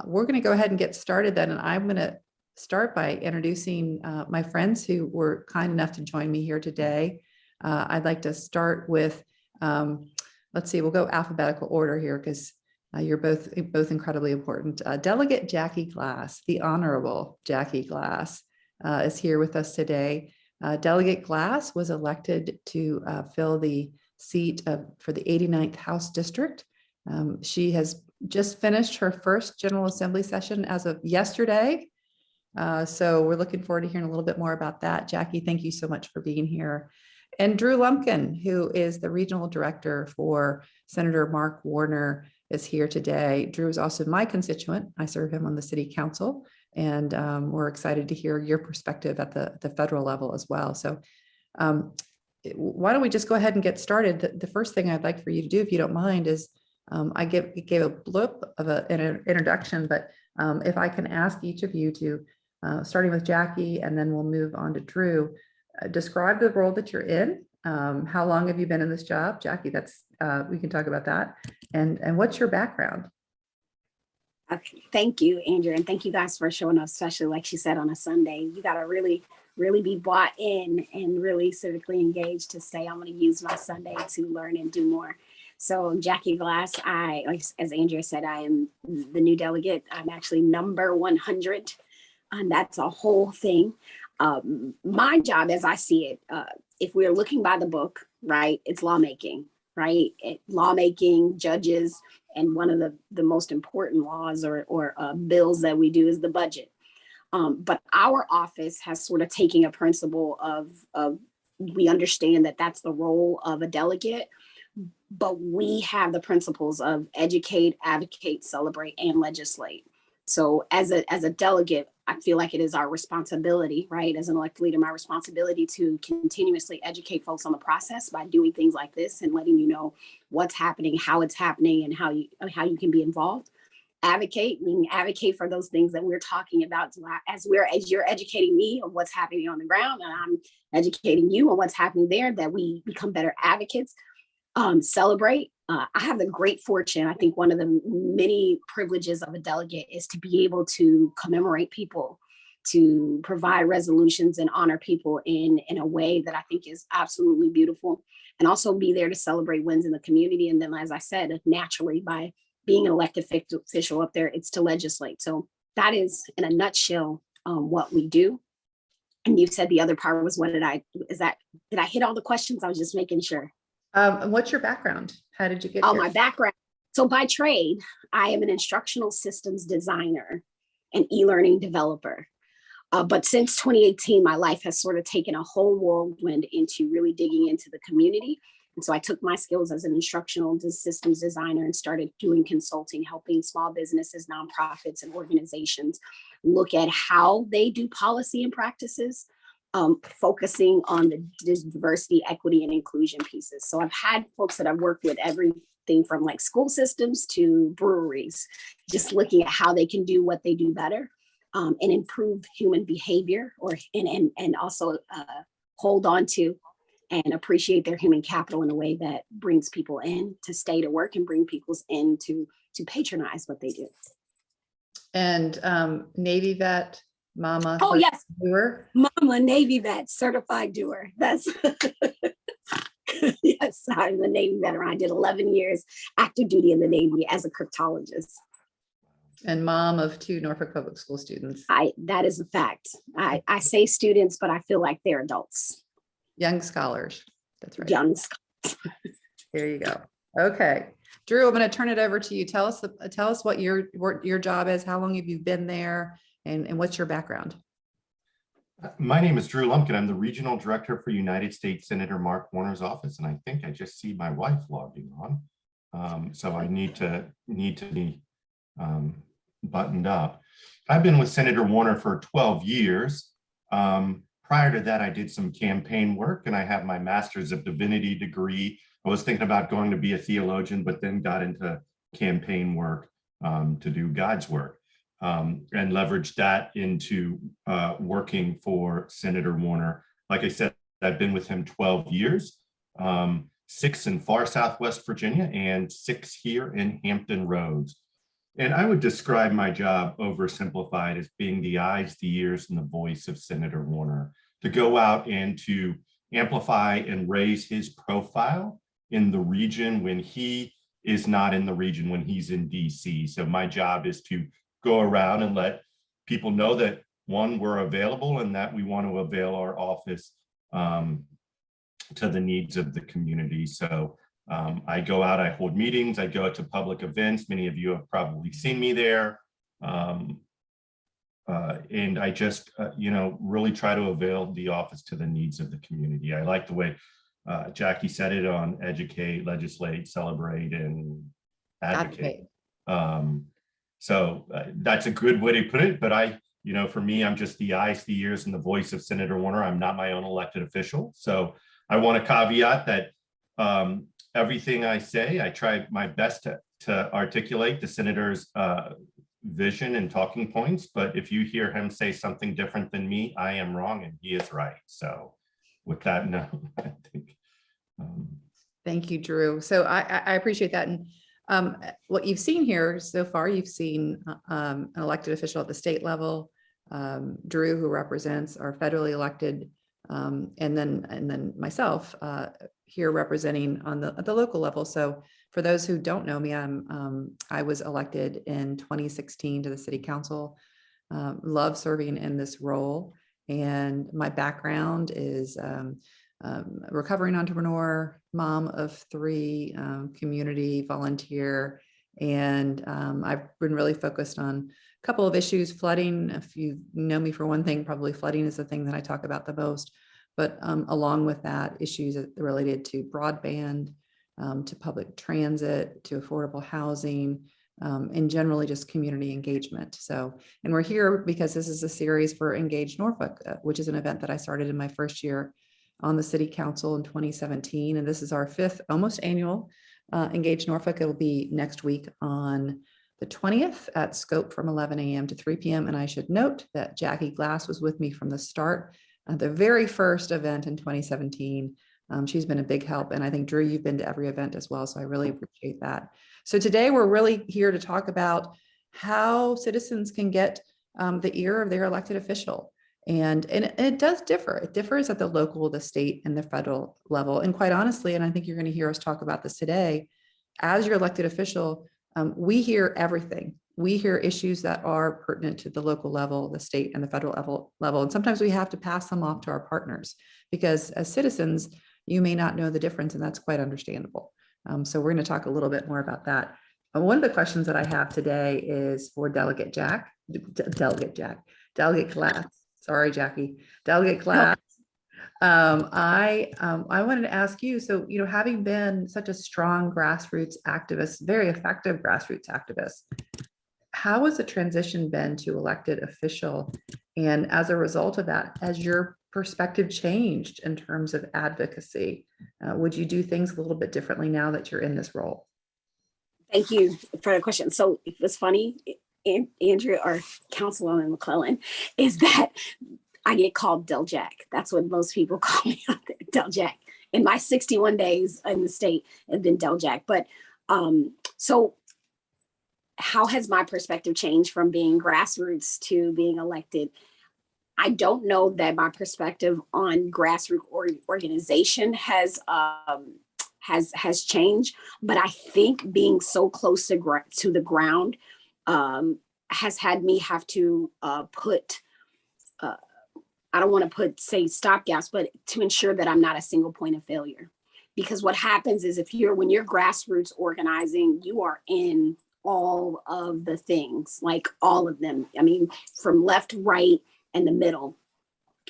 we're going to go ahead and get started then. And I'm going to start by introducing my friends who were kind enough to join me here today. I'd like to start with, let's see, we'll go alphabetical order here because you're both incredibly important. Delegate Jackie Glass, the Honorable Jackie Glass, is here with us today. Delegate Glass was elected to fill the seat for the 89th House District. She has just finished her first General Assembly session as of yesterday. So we're looking forward to hearing a little bit more about that. Jackie, thank you so much for being here. And Drew Lumpkin, who is the Regional Director for Senator Mark Warner, is here today. Drew is also my constituent. I serve him on the City Council, and we're excited to hear your perspective at the federal level as well. So why don't we just go ahead and get started? The first thing I'd like for you to do, if you don't mind, is I gave a blip of an introduction, but if I can ask each of you to, starting with Jackie, and then we'll move on to Drew, describe the role that you're in. How long have you been in this job? Jackie, that's we can talk about that. And what's your background? Okay, thank you, Andrea, and thank you guys for showing up, especially like she said on a Sunday. You got to really be bought in and really civically engaged to say, I'm going to use my Sunday to learn and do more. So Jackie Glass, as Andrea said, I am the new delegate. I'm actually number 100, and that's a whole thing. My job, as I see it, if we're looking by the book, right, it's lawmaking, right? Lawmaking, judges, and one of the most important laws or bills that we do is the budget. But our office has sort of taken a principle of we understand that that's the role of a delegate, but we have the principles of educate, advocate, celebrate, and legislate. So as a delegate, I feel like it is our responsibility, right? As an elected leader, my responsibility to continuously educate folks on the process by doing things like this and letting you know what's happening, how it's happening, and how you can be involved. Advocate, meaning advocate for those things that we're talking about as you're educating me on what's happening on the ground, and I'm educating you on what's happening there, that we become better advocates. Celebrate. I have the great fortune, I think one of the many privileges of a delegate is to be able to commemorate people, to provide resolutions and honor people in a way that I think is absolutely beautiful, and also be there to celebrate wins in the community. And then, as I said, naturally, by being an elected official up there, it's to legislate. So that is, in a nutshell, what we do. And you said the other part was, did I hit all the questions? I was just making sure. What's your background? How did you get here? My background. So by trade, I am an instructional systems designer and e-learning developer. But since 2018, my life has sort of taken a whole whirlwind into really digging into the community. And so I took my skills as an instructional systems designer and started doing consulting, helping small businesses, nonprofits, and organizations look at how they do policy and practices, focusing on the diversity, equity, and inclusion pieces. So I've had folks that I've worked with, everything from like school systems to breweries, just looking at how they can do what they do better, and improve human behavior, and also hold on to and appreciate their human capital in a way that brings people in to stay to work and bring people in to patronize what they do. And Navy vet, Mama. Oh, yes. Doer. Mama, Navy vet, certified doer. That's, yes, I'm a Navy veteran. I did 11 years active duty in the Navy as a cryptologist. And mom of 2 Norfolk Public School students. That is a fact. I say students, but I feel like they're adults. Young scholars. That's right. Young scholars. Here you go. Okay. Drew, I'm going to turn it over to you. Tell us what your job is. How long have you been there? And what's your background? My name is Drew Lumpkin. I'm the Regional Director for United States Senator Mark Warner's office, and I think I just see my wife logging on. So I need to be buttoned up. I've been with Senator Warner for 12 years. Prior to that, I did some campaign work, and I have my Master's of Divinity degree. I was thinking about going to be a theologian, but then got into campaign work to do God's work. And leveraged that into working for Senator Warner. Like I said, I've been with him 12 years, 6 in far Southwest Virginia and 6 here in Hampton Roads. And I would describe my job oversimplified as being the eyes, the ears, and the voice of Senator Warner, to go out and to amplify and raise his profile in the region when he is not in the region, when he's in DC. So my job is to go around and let people know that, one, we're available and that we want to avail our office to the needs of the community. So I go out, I hold meetings, I go to public events. Many of you have probably seen me there. And I just, really try to avail the office to the needs of the community. I like the way Jackie said it on educate, legislate, celebrate, and advocate. So that's a good way to put it. But for me, I'm just the eyes, the ears, and the voice of Senator Warner. I'm not my own elected official. So I want to caveat that everything I say, I try my best to articulate the senator's vision and talking points. But if you hear him say something different than me, I am wrong and he is right. So with that note, I think. Thank you, Drew. So I appreciate that. And what you've seen here so far, you've seen an elected official at the state level, Drew, who represents our federally elected, and then myself here representing at the local level. So for those who don't know me, I was elected in 2016 to the city council. Love serving in this role, and my background is recovering entrepreneur, mom of 3, community volunteer, and I've been really focused on a couple of issues. Flooding, if you know me for one thing, probably flooding is the thing that I talk about the most, but along with that, issues related to broadband, to public transit, to affordable housing, and generally just community engagement. So, and we're here because this is a series for Engage Norfolk, which is an event that I started in my first year on the city council in 2017. And this is our 5th almost annual Engage Norfolk. It will be next week on the 20th at Scope from 11 a.m. to 3 p.m. And I should note that Jackie Glass was with me from the start, the very first event in 2017. She's been a big help. And I think, Drew, you've been to every event as well. So I really appreciate that. So today we're really here to talk about how citizens can get the ear of their elected official. And it does differ. It differs at the local, the state, and the federal level. And quite honestly, and I think you're going to hear us talk about this today, as your elected official, we hear everything. We hear issues that are pertinent to the local level, the state, and the federal level. And sometimes we have to pass them off to our partners because as citizens, you may not know the difference, and that's quite understandable. So we're going to talk a little bit more about that. One of the questions that I have today is for Delegate Glass. Sorry, Jackie. Delegate Glass. I wanted to ask you, so, having been such a strong grassroots activist, very effective grassroots activist, how has the transition been to elected official? And as a result of that, has your perspective changed in terms of advocacy? Would you do things a little bit differently now that you're in this role? Thank you for the question. So it was funny, Andrea, or Councilwoman McClellan, is that I get called Del Jack. That's what most people call me, Del Jack. In my 61 days in the state, have been Del Jack. But so how has my perspective changed from being grassroots to being elected? I don't know that my perspective on grassroots organization has changed, but I think being so close to the ground has had me have to put, I don't want to say stopgaps, but to ensure that I'm not a single point of failure. Because what happens is when you're grassroots organizing, you are in all of the things, like all of them. I mean, from left, right, and the middle.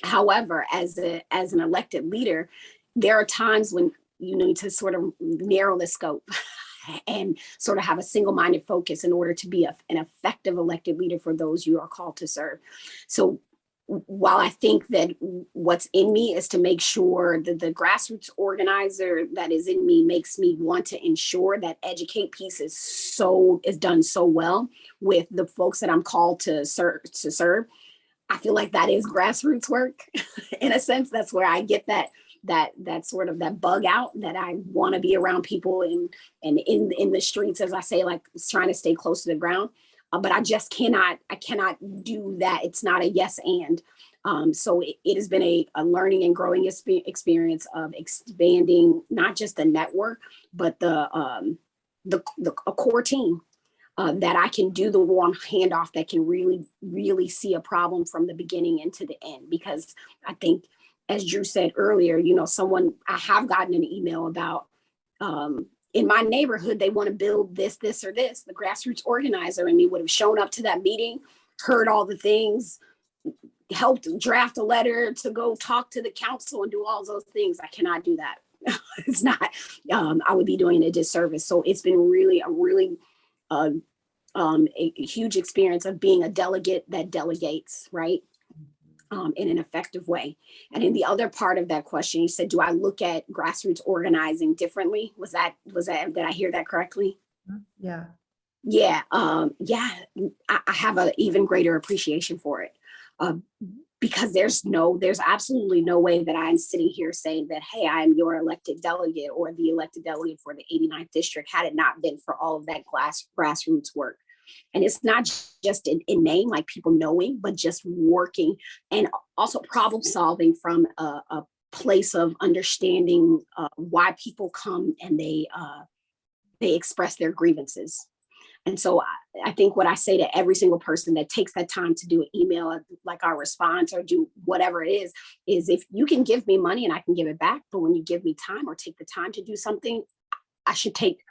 However, as an elected leader, there are times when you need to sort of narrow the scope and sort of have a single-minded focus in order to be an effective elected leader for those you are called to serve. So while I think that what's in me is to make sure that the grassroots organizer that is in me makes me want to ensure that educate piece is done so well with the folks that I'm called to serve. I feel like that is grassroots work. In a sense, that's where I get that that sort of that bug out, that I want to be around people and in the streets, as I say, like trying to stay close to the ground. But I just cannot do that. It's not a yes and. So it has been a learning and growing experience of expanding not just the network, but a core team that I can do the warm handoff, that can really see a problem from the beginning into the end. Because I think, as Drew said earlier, I have gotten an email about, in my neighborhood, they want to build this, or this. The grassroots organizer and me would have shown up to that meeting, heard all the things, helped draft a letter to go talk to the council and do all those things. I cannot do that. It's not, I would be doing a disservice. So it's been really a huge experience of being a delegate that delegates, right? In an effective way. And in the other part of that question, you said, do I look at grassroots organizing differently? Did I hear that correctly? Yeah. Yeah. I have an even greater appreciation for it. Because there's absolutely no way that I'm sitting here saying that, hey, I'm your elected delegate or the elected delegate for the 89th district, had it not been for all of that grassroots work. And it's not just in name, like people knowing, but just working and also problem solving from a place of understanding why people come and they express their grievances. And so I think what I say to every single person that takes that time to do an email, like our response, or do whatever it is if you can give me money and I can give it back, but when you give me time or take the time to do something, I should take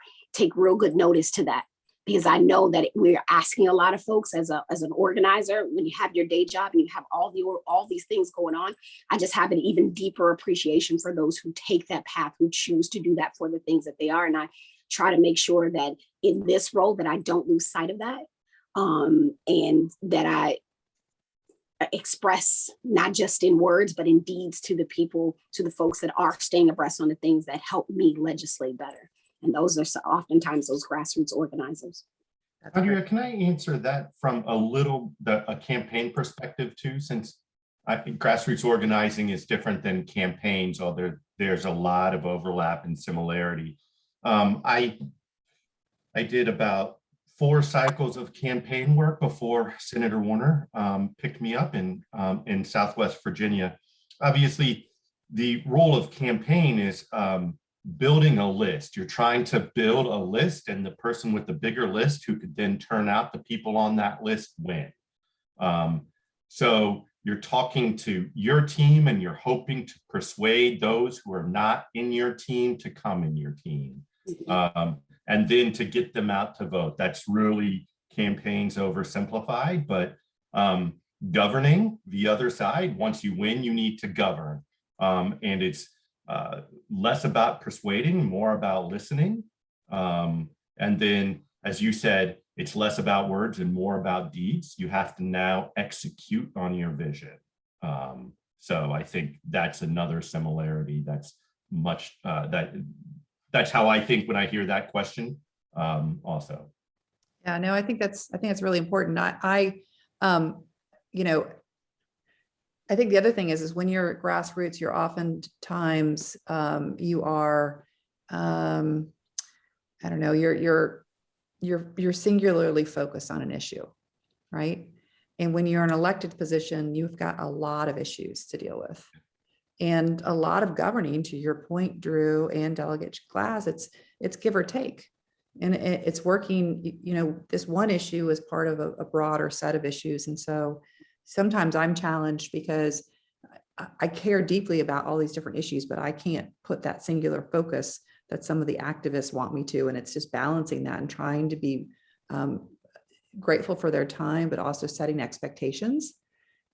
real good notice to that. Because I know that we're asking a lot of folks as an organizer, when you have your day job and you have all these things going on, I just have an even deeper appreciation for those who take that path, who choose to do that for the things that they are. And I try to make sure that in this role that I don't lose sight of that, and that I express not just in words, but in deeds to the people, to the folks that are staying abreast on the things that help me legislate better. And those are oftentimes those grassroots organizers. Andrea, can I answer that from a campaign perspective too? Since I think grassroots organizing is different than campaigns, although there's a lot of overlap and similarity. I did about 4 cycles of campaign work before Senator Warner picked me up in Southwest Virginia. Obviously, the role of campaign is building a list. You're trying to build a list, and the person with the bigger list who could then turn out the people on that list win. So you're talking to your team and you're hoping to persuade those who are not in your team to come in your team. And then to get them out to vote. That's really campaigns oversimplified, but governing the other side, once you win, you need to govern. And it's less about persuading, more about listening. And then, as you said, it's less about words and more about deeds. You have to now execute on your vision. So I think that's another similarity that's much, that's how I think when I hear that question also. Yeah, no, I think that's really important. I think the other thing is when you're at grassroots, you're oftentimes you are, I don't know, you're singularly focused on an issue, right? And when you're in an elected position, you've got a lot of issues to deal with. And a lot of governing, to your point, Drew, and Delegate Glass, it's give or take. And it's working, this one issue is part of a broader set of issues. And so sometimes I'm challenged because I care deeply about all these different issues, but I can't put that singular focus that some of the activists want me to. And it's just balancing that and trying to be grateful for their time, but also setting expectations.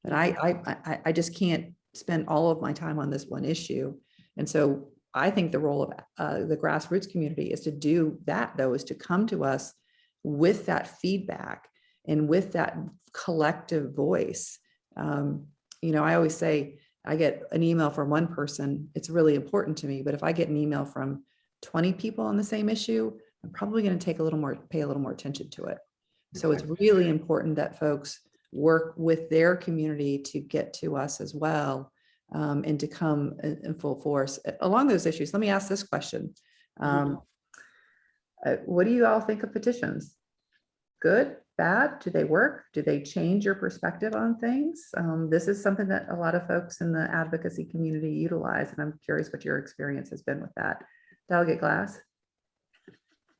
But I just can't spend all of my time on this one issue. And so I think the role of the grassroots community is to do that, though, is to come to us with that feedback and with that collective voice. I always say I get an email from one person, it's really important to me, but if I get an email from 20 people on the same issue, I'm probably going to pay a little more attention to it. So it's really important that folks work with their community to get to us as well. and to come in full force along those issues. Let me ask this question. What do you all think of petitions? Good, bad? Do they work? Do they change your perspective on things? This is something that a lot of folks in the advocacy community utilize, and I'm curious what your experience has been with that. Delegate Glass? I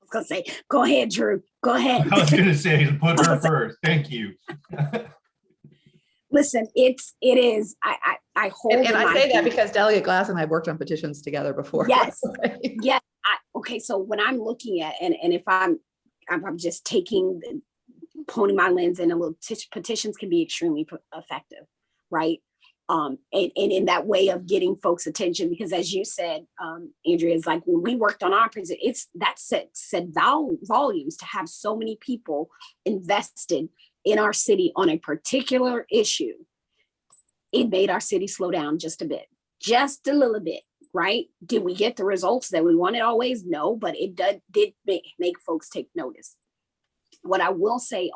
was gonna say, go ahead, Drew. Go ahead. I was going to say, put her first. Thank you. Listen, it is. I hold. And in I my say that hand- because Delegate Glass and I worked on petitions together before. Yes. Yes. Okay. So when I'm looking at, and if I'm just poning my lens in a little, petitions can be extremely effective, right? And in that way of getting folks' attention, because as you said, Andrea, is like when we worked on our presentation, that said volumes to have so many people invested in our city on a particular issue. It made our city slow down just a bit, just a little bit, right? Did we get the results that we wanted always? No, but it did make folks take notice. What I will say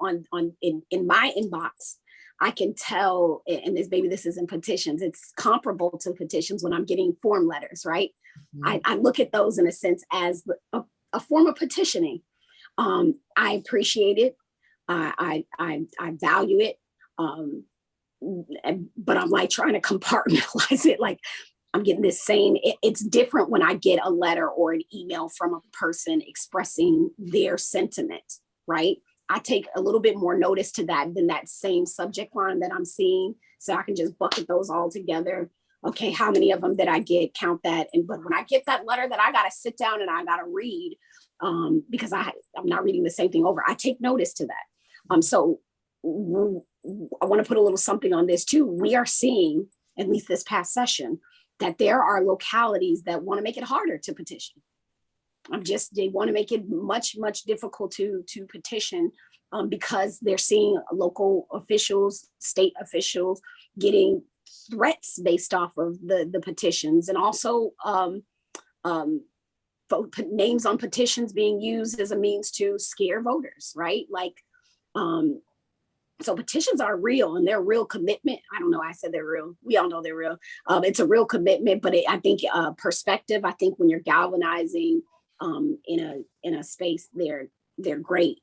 in my inbox, I can tell, and this isn't petitions, it's comparable to petitions when I'm getting form letters, right? Mhm. I look at those in a sense as a form of petitioning. I appreciate it. I value it. But I'm like trying to compartmentalize it. Like I'm getting this same, it's different when I get a letter or an email from a person expressing their sentiment, right? I take a little bit more notice to that than that same subject line that I'm seeing. So I can just bucket those all together. Okay, how many of them did I get? Count that. But when I get that letter that I got to sit down and I got to read, because I'm not reading the same thing over, I take notice to that. So I want to put a little something on this too. We are seeing, at least this past session, that there are localities that want to make it harder to petition. They want to make it much difficult to petition because they're seeing local officials, state officials getting threats based off of the petitions, and also names on petitions being used as a means to scare voters, right? Like, so petitions are real and they're real commitment. I don't know. I said they're real. We all know they're real. It's a real commitment, but I think perspective. I think when you're galvanizing in a space, they're great.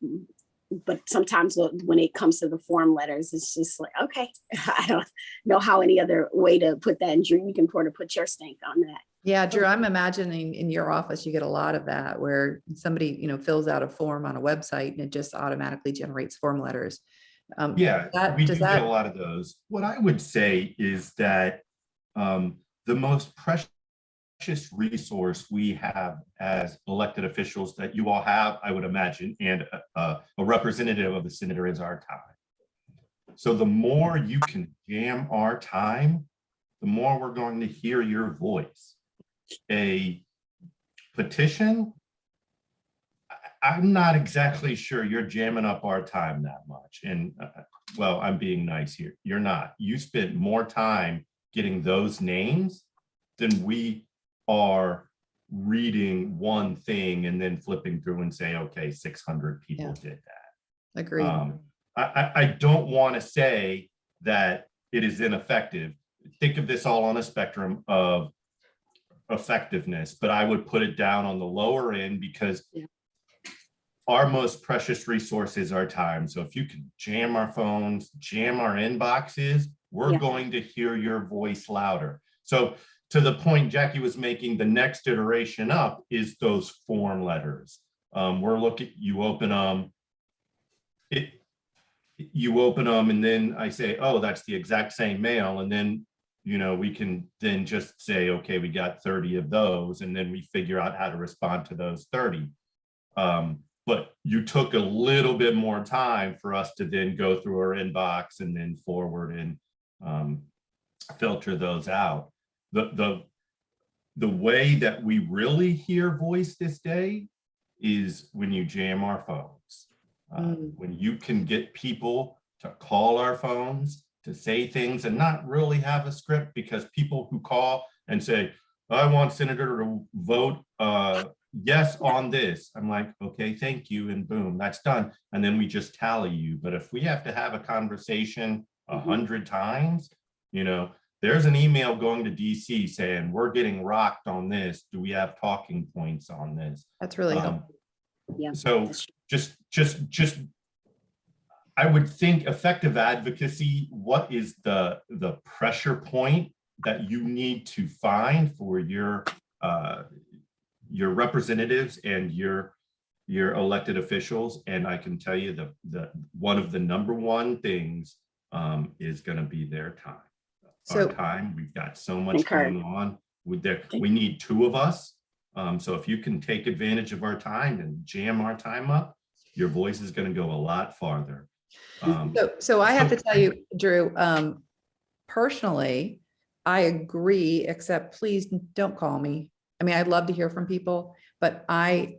But sometimes when it comes to the form letters, it's just like, okay, I don't know how any other way to put that. And Drew, you can put your stink on that. Yeah, Drew, I'm imagining in your office, you get a lot of that where somebody, fills out a form on a website and it just automatically generates form letters. Yeah, we do does get that- a lot of those. What I would say is that the most precious resource we have as elected officials that you all have, I would imagine, and a representative of the senator is our time. So the more you can jam our time, the more we're going to hear your voice. A petition, I'm not exactly sure you're jamming up our time that much. And well, I'm being nice here. You're not. You spent more time getting those names than we are reading one thing and then flipping through and say, okay, 600 people did that. Agreed. I don't want to say that it is ineffective. Think of this all on a spectrum of effectiveness, but I would put it down on the lower end because our most precious resource is our time. So if you can jam our phones, jam our inboxes, we're going to hear your voice louder. So to the point Jackie was making, the next iteration up is those form letters. We're looking, you open them, and then I say, oh, that's the exact same mail. And then, we can then just say, okay, we got 30 of those, and then we figure out how to respond to those 30. But you took a little bit more time for us to then go through our inbox and then forward and filter those out. The way that we really hear voice this day is when you jam our phones. When you can get people to call our phones, to say things and not really have a script, because people who call and say, I want Senator to vote yes on this. I'm like, okay, thank you. And boom, that's done. And then we just tally you. But if we have to have a conversation 100 times, there's an email going to DC saying, we're getting rocked on this. Do we have talking points on this? That's really helpful. Yeah. So just, I would think effective advocacy, what is the pressure point that you need to find for your representatives and your elected officials? And I can tell you the one of the number one things is going to be their time. So- Our time, we've got so much Concur. going on with there. We need two of us. So if you can take advantage of our time and jam our time up, your voice is going to go a lot farther. So I have to tell you, Drew, personally, I agree, except please don't call me. I mean, I'd love to hear from people, but I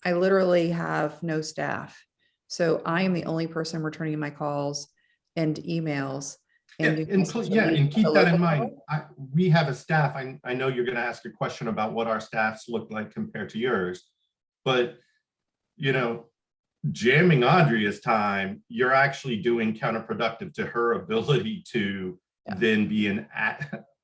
literally have no staff. So I am the only person returning my calls and emails. And keep that in mind. We have a staff. I know you're going to ask a question about what our staffs look like compared to yours, but jamming Andrea's time, you're actually doing counterproductive to her ability to then be an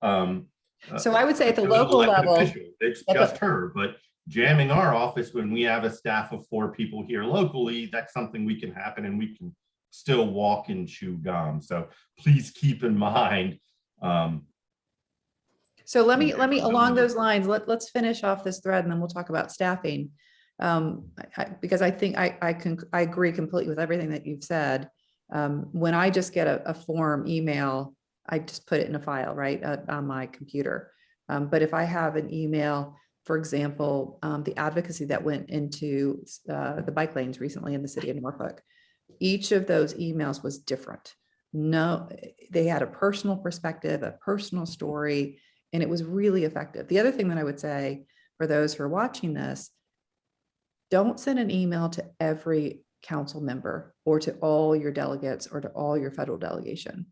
so I would say at the elected local level, official. It's just her, but jamming our office when we have a staff of 4 people here locally, that's something we can happen, and we can still walk and chew gum. So please keep in mind. So let me along those lines, let's finish off this thread and then we'll talk about staffing. Because I think I agree completely with everything that you've said. When I just get a form email, I just put it in a file, right, on my computer. But if I have an email, for example, the advocacy that went into the bike lanes recently in the city of Norfolk, each of those emails was different. No, they had a personal perspective, a personal story, and it was really effective. The other thing that I would say for those who are watching this, don't send an email to every council member or to all your delegates or to all your federal delegation.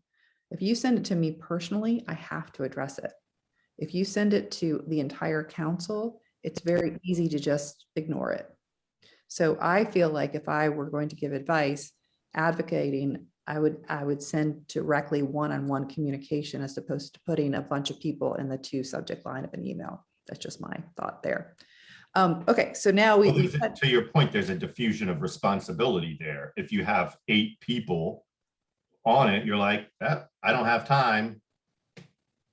If you send it to me personally, I have to address it. If you send it to the entire council, it's very easy to just ignore it. So I feel like if I were going to give advice advocating, I would send directly one-on-one communication as opposed to putting a bunch of people in the to subject line of an email. That's just my thought there. Okay, so now to your point, there's a diffusion of responsibility there. If you have 8 people on it, you're like, I don't have time.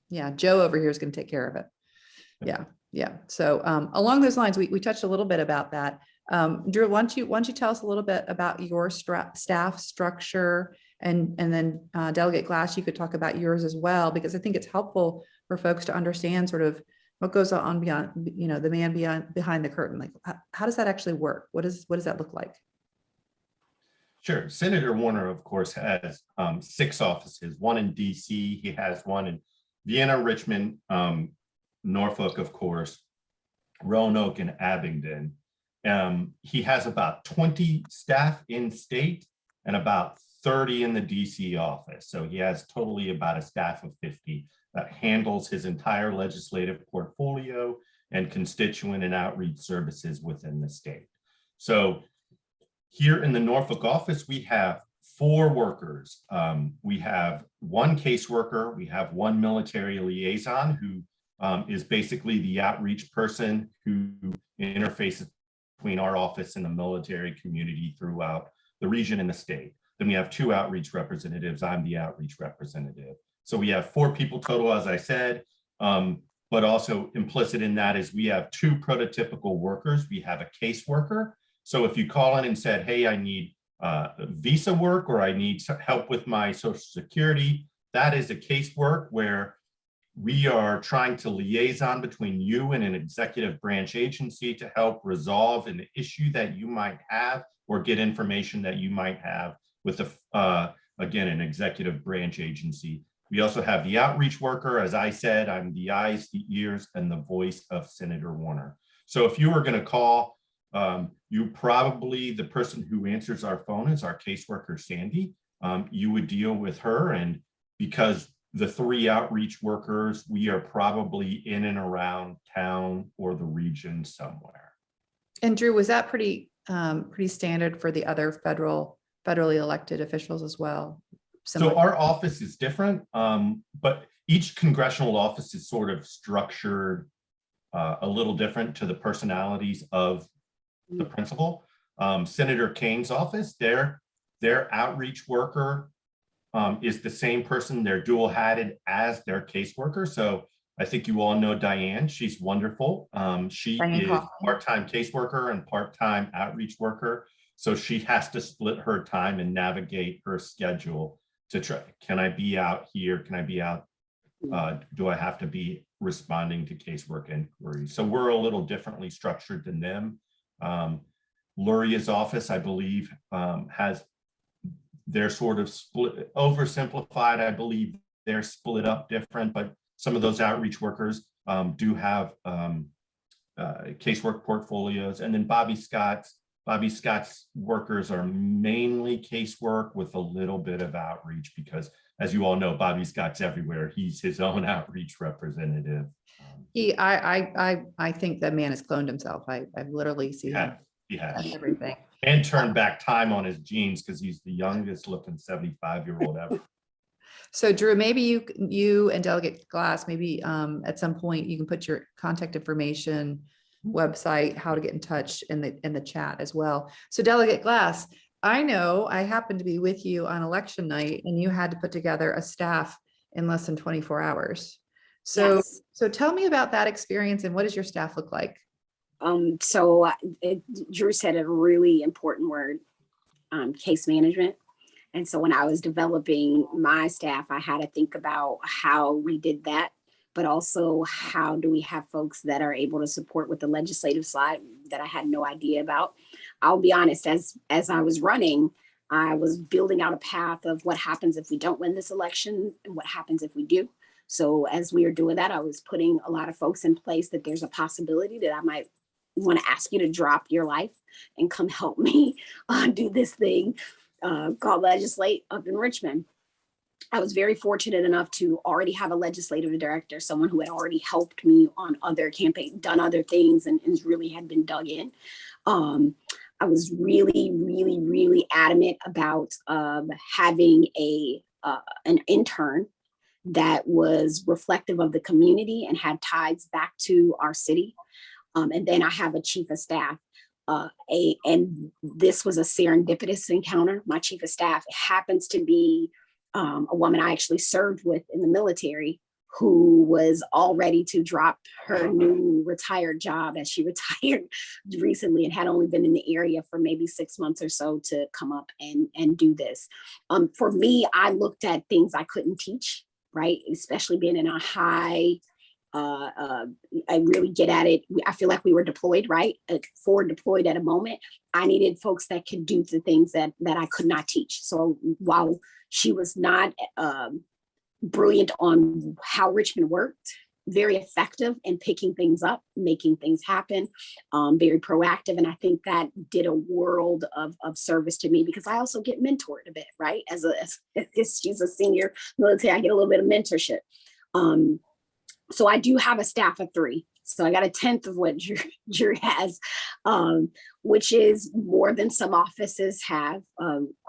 Yeah, Joe over here is going to take care of it. Yeah. So along those lines, we touched a little bit about that. Drew, why don't you tell us a little bit about your staff structure, and then Delegate Glass, you could talk about yours as well, because I think it's helpful for folks to understand sort of what goes on beyond, the man behind the curtain. Like, how does that actually work? What does that look like? Sure. Senator Warner, of course, has 6 offices, one in DC. He has one in Vienna, Richmond, Norfolk, of course, Roanoke, and Abingdon. He has about 20 staff in state and about 30 in the DC office. So he has totally about a staff of 50 that handles his entire legislative portfolio and constituent and outreach services within the state. So here in the Norfolk office, we have 4 workers. We have 1 caseworker, we have 1 military liaison who is basically the outreach person who interfaces between our office and the military community throughout the region and the state. Then we have 2 outreach representatives. I'm the outreach representative. So we have 4 people total, as I said, but also implicit in that is we have 2 prototypical workers. We have a caseworker. So if you call in and said, hey, I need visa work, or I need help with my Social Security, that is a casework where we are trying to liaison between you and an executive branch agency to help resolve an issue that you might have or get information that you might have with, again, an executive branch agency. We also have the outreach worker. As I said, I'm the eyes, the ears, and the voice of Senator Warner. So if you were going to call, you probably, the person who answers our phone is our caseworker, Sandy. You would deal with her, and because the 3 outreach workers, we are probably in and around town or the region somewhere. And Drew, was that pretty standard for the other federally elected officials as well? So similar? our office is different, but each congressional office is sort of structured a little different to the personalities of the principal. Senator Kane's office, their outreach worker is the same person. They're dual hatted as their caseworker. So I think you all know Diane. She's wonderful. She Diane is Kaufman. part-time caseworker and part-time outreach worker. So she has to split her time and navigate her schedule to try. Can I be out here? Can I be out? Do I have to be responding to casework inquiries? So we're a little differently structured than them. Luria's office, I believe, has, they're sort of split, oversimplified. I believe they're split up different, but some of those outreach workers do have casework portfolios. And then Bobby Scott's workers are mainly casework with a little bit of outreach, because as you all know, Bobby Scott's everywhere. He's his own outreach representative. I think that man has cloned himself. I literally see him He has. at everything. And turned back time on his genes because he's the youngest looking 75-year-old ever. So Drew, maybe you and Delegate Glass, maybe at some point you can put your contact information, website, how to get in touch in the chat as well. So Delegate Glass, I know I happened to be with you on election night and you had to put together a staff in less than 24 hours. So, Yes. so tell me about that experience and what does your staff look like? Drew said a really important word, case management. And so when I was developing my staff, I had to think about how we did that, but also how do we have folks that are able to support with the legislative side that I had no idea about. I'll be honest, as I was running, I was building out a path of what happens if we don't win this election and what happens if we do. So as we were doing that, I was putting a lot of folks in place that there's a possibility that I might want to ask you to drop your life and come help me do this thing called Legislate up in Richmond. I was very fortunate enough to already have a legislative director, someone who had already helped me on other campaigns, done other things, and really had been dug in. I was really adamant about having an intern that was reflective of the community and had ties back to our city. And then I have a chief of staff. And this was a serendipitous encounter. My chief of staff happens to be a woman I actually served with in the military, who was all ready to drop her new retired job as she retired recently and had only been in the area for maybe 6 months or so to come up and do this. For me, I looked at things I couldn't teach, right? Especially being in a high, I really get at it. I feel like we were deployed, right? Forward deployed at a moment. I needed folks that could do the things that I could not teach. So while she was not brilliant on how Richmond worked, very effective in picking things up, making things happen, very proactive. And I think that did a world of service to me, because I also get mentored a bit, right? As she's a senior military, I get a little bit of mentorship. So I do have a staff of 3. So I got a 10th of what Drew has, which is more than some offices have. And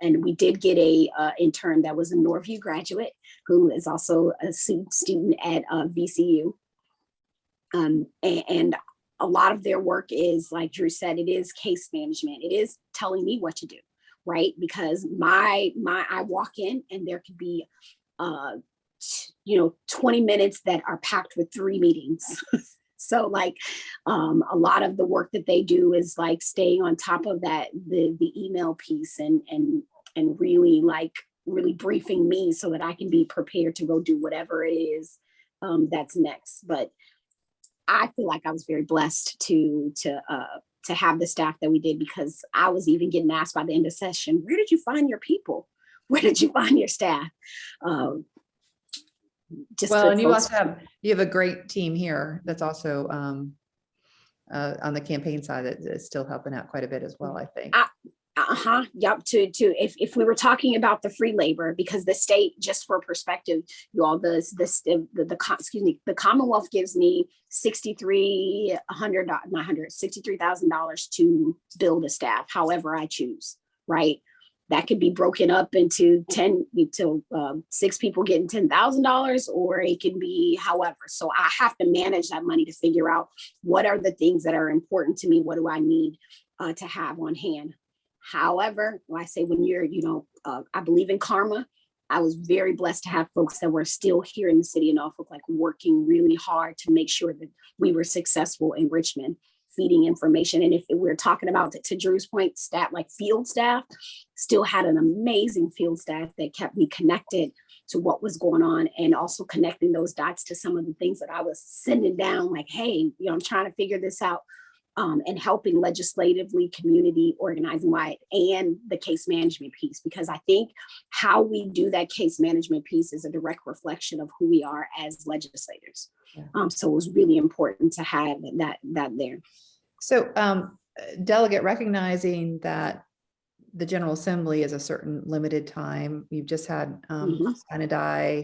we did get a intern that was a Norview graduate, who is also a student at VCU. And a lot of their work is, like Drew said, it is case management. It is telling me what to do, right? Because I walk in and there could be 20 minutes that are packed with 3 meetings. So like a lot of the work that they do is like staying on top of that, the email piece and really briefing me so that I can be prepared to go do whatever it is that's next. But I feel like I was very blessed to have the staff that we did, because I was even getting asked by the end of session, where did you find your people? Where did you find your staff? And you also have a great team here that's also on the campaign side that is still helping out quite a bit as well, I think. Yep. If we were talking about the free labor, because the state, just for perspective, you all, the Commonwealth gives me $63,000 to build a staff, however I choose, right? that could be broken up into 6 people getting $10,000, or it can be however. So I have to manage that money to figure out what are the things that are important to me. What do I need to have on hand? However, when I say when you're, I believe in karma. I was very blessed to have folks that were still here in the city of Norfolk, like working really hard to make sure that we were successful in Richmond, feeding information. And if we're talking about, to Drew's point, staff, like field staff, still had an amazing field staff that kept me connected to what was going on, and also connecting those dots to some of the things that I was sending down, like, hey, I'm trying to figure this out. And helping legislatively, community organizing wide, and the case management piece, because I think how we do that case management piece is a direct reflection of who we are as legislators. Yeah. So it was really important to have that there. So delegate, recognizing that the General Assembly is a certain limited time, you've just had Sinai,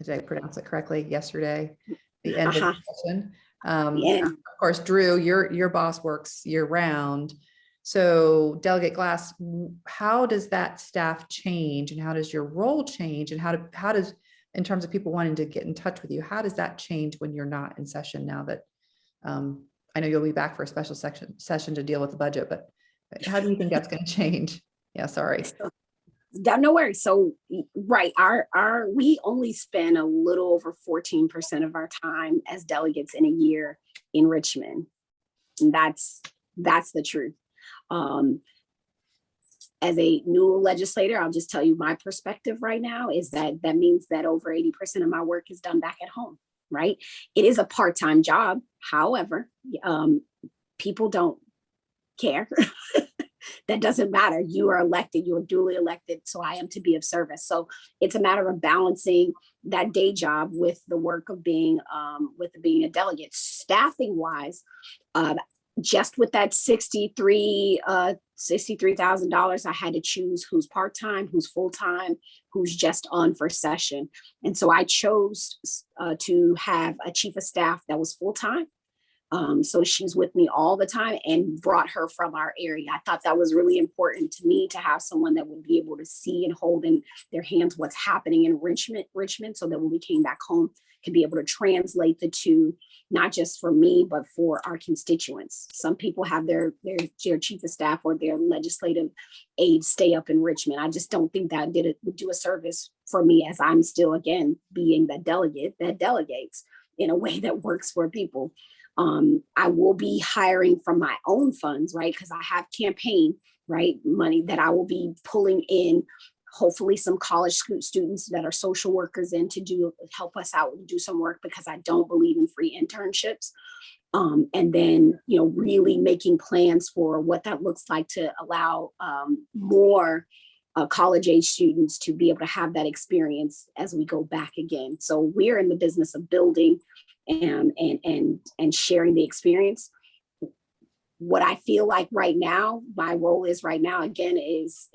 did I pronounce it correctly, yesterday, the end of the session. Yeah. Of course, Drew, your boss works year round. So Delegate Glass, how does that staff change, and how does your role change, and how does, in terms of people wanting to get in touch with you, how does that change when you're not in session now that, I know you'll be back for a special session to deal with the budget, but how do you think that's going to change? Yeah, sorry. No worries. So, right, we only spend a little over 14% of our time as delegates in a year in Richmond. And that's the truth. As a new legislator, I'll just tell you my perspective right now is that means that over 80% of my work is done back at home, right? It is a part-time job. However, people don't care. That doesn't matter. You are elected, you are duly elected. So I am to be of service. So it's a matter of balancing that day job with the work of being a delegate. Staffing wise, just with that $63,000, I had to choose who's part-time, who's full-time, who's just on for session. And so I chose to have a chief of staff that was full-time. So she's with me all the time, and brought her from our area. I thought that was really important to me, to have someone that would be able to see and hold in their hands what's happening in Richmond, so that when we came back home, could be able to translate the two, not just for me, but for our constituents. Some people have their chief of staff or their legislative aides stay up in Richmond. I just don't think that would do a service for me, as I'm still, again, being the delegate that delegates in a way that works for people. I will be hiring from my own funds, right? Because I have campaign, right, money that I will be pulling in, hopefully some college students that are social workers in to help us out and do some work, because I don't believe in free internships. And then, really making plans for what that looks like to allow more college age students to be able to have that experience as we go back again. So we're in the business of building and sharing the experience. What I feel like right now, my role is right now, again, is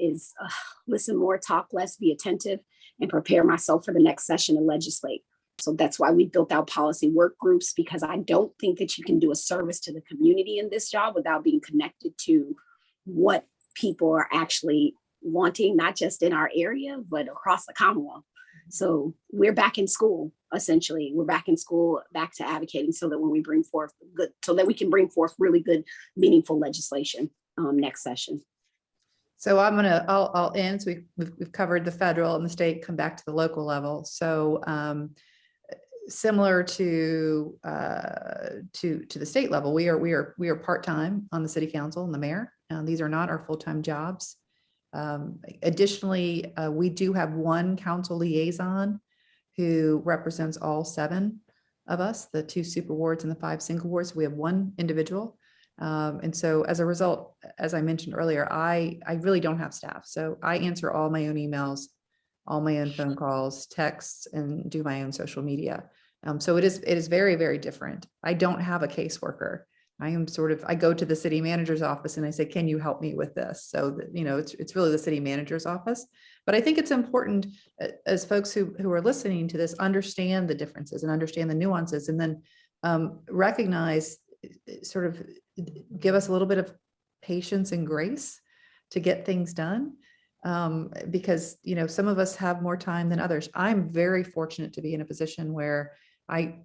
listen more, talk less, be attentive, and prepare myself for the next session and legislate. So that's why we built out policy work groups, because I don't think that you can do a service to the community in this job without being connected to what people are actually wanting, not just in our area, but across the Commonwealth. So we're back in school, essentially. We're back in school, back to advocating, so that when we bring forth we can bring forth really good, meaningful legislation next session. So I'll end. So we've covered the federal and the state, come back to the local level. So similar to the state level, we are part-time on the city council and the mayor. These are not our full-time jobs. Additionally, we do have one council liaison who represents all 7 of us, the 2 super wards and the 5 single wards. We have one individual. And so as a result, as I mentioned earlier, I really don't have staff. So I answer all my own emails, all my own phone calls, texts, and do my own social media. So it is very, very different. I don't have a caseworker. I go to the city manager's office and I say, can you help me with this? So that, it's really the city manager's office. But I think it's important as folks who are listening to this, understand the differences and understand the nuances, and then recognize, sort of give us a little bit of patience and grace to get things done. because, some of us have more time than others. I'm very fortunate to be in a position where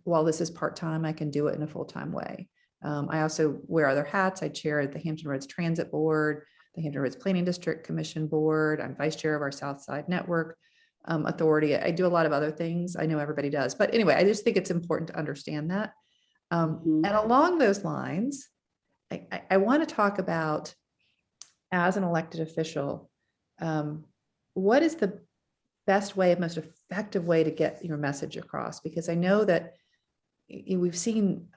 while this is part-time, I can do it in a full-time way. I also wear other hats. I chair the Hampton Roads Transit Board, the Hampton Roads Planning District Commission Board. I'm vice chair of our South Side Network Authority. I do a lot of other things. I know everybody does, but anyway, I just think it's important to understand that. Mhm. And along those lines, I want to talk about, as an elected official, what is the best way, most effective way to get your message across? Because I know that we've seen,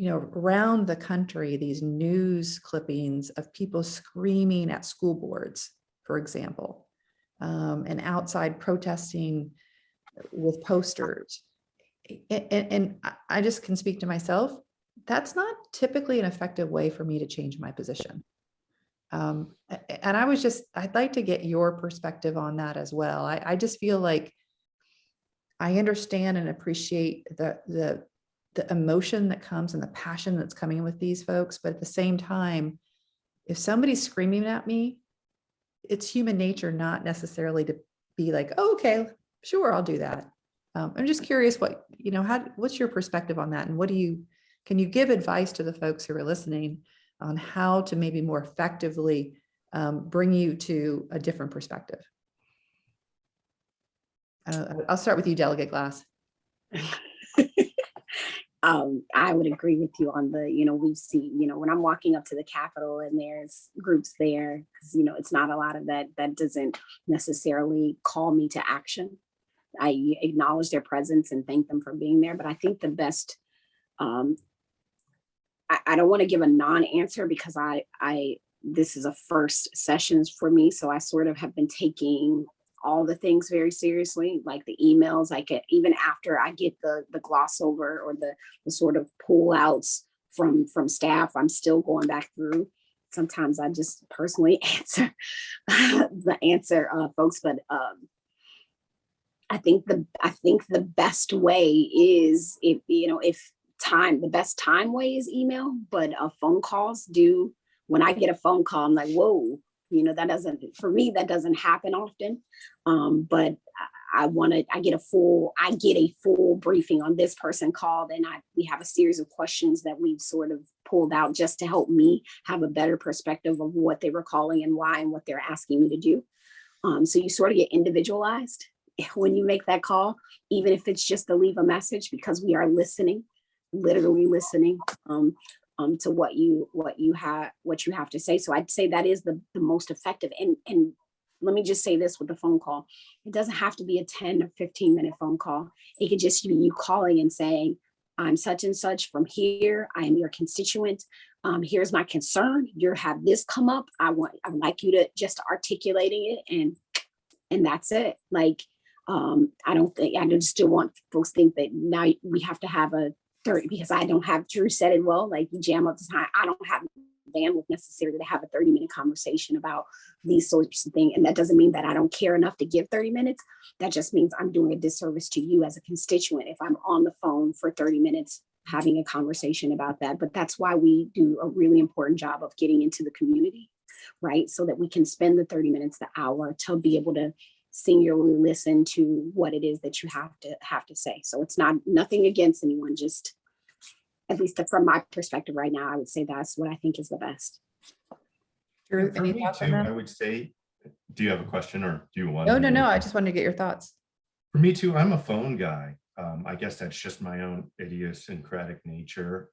around the country, these news clippings of people screaming at school boards, for example, and outside protesting with posters. And I just can speak to myself. That's not typically an effective way for me to change my position. And I'd like to get your perspective on that as well. I just feel like I understand and appreciate the emotion that comes and the passion that's coming with these folks. But at the same time, if somebody's screaming at me, it's human nature not necessarily to be like, oh, okay, sure, I'll do that. I'm just curious what's your perspective on that? And can you give advice to the folks who are listening on how to maybe more effectively bring you to a different perspective? I'll start with you, Delegate Glass. I would agree with you on we've seen, when I'm walking up to the Capitol and there's groups there, because, it's not a lot of that doesn't necessarily call me to action. I acknowledge their presence and thank them for being there. But I think the best, I don't want to give a non-answer because this is a first sessions for me. So I sort of have been taking all the things very seriously, like the emails I get, even after I get the gloss over or the sort of pull outs from staff, I'm still going back through. Sometimes I just personally answer folks, but I think the best way is the best time way is email, but phone calls do. When I get a phone call, I'm like, whoa, for me, that doesn't happen often. But I get a full briefing on this person called, and we have a series of questions that we've sort of pulled out just to help me have a better perspective of what they were calling and why and what they're asking me to do. So you sort of get individualized when you make that call, even if it's just to leave a message, because we are listening, literally listening to what you have to say. So I'd say that is the most effective. And let me just say this with the phone call. It doesn't have to be a 10 or 15-minute phone call. It could just be you calling and saying, I'm such and such from here. I am your constituent. Here's my concern. You have this come up. I'd like you to just articulating it, and that's it. Like, I just don't want folks to think that now we have to have a 30, because I don't have, Drew said it well, like you jam up the time. I don't have bandwidth necessarily to have a 30-minute conversation about these sorts of things. And that doesn't mean that I don't care enough to give 30 minutes. That just means I'm doing a disservice to you as a constituent if I'm on the phone for 30 minutes having a conversation about that. But that's why we do a really important job of getting into the community, right? So that we can spend the 30 minutes, the hour, to be able to singularly listen to what it is that you have to say. So it's nothing against anyone, just at least from my perspective right now, I would say that's what I think is the best. Drew, For any me thoughts on too, that? I would say, do you have a question or do you want? No. I just wanted to get your thoughts. For me too, I'm a phone guy. I guess that's just my own idiosyncratic nature.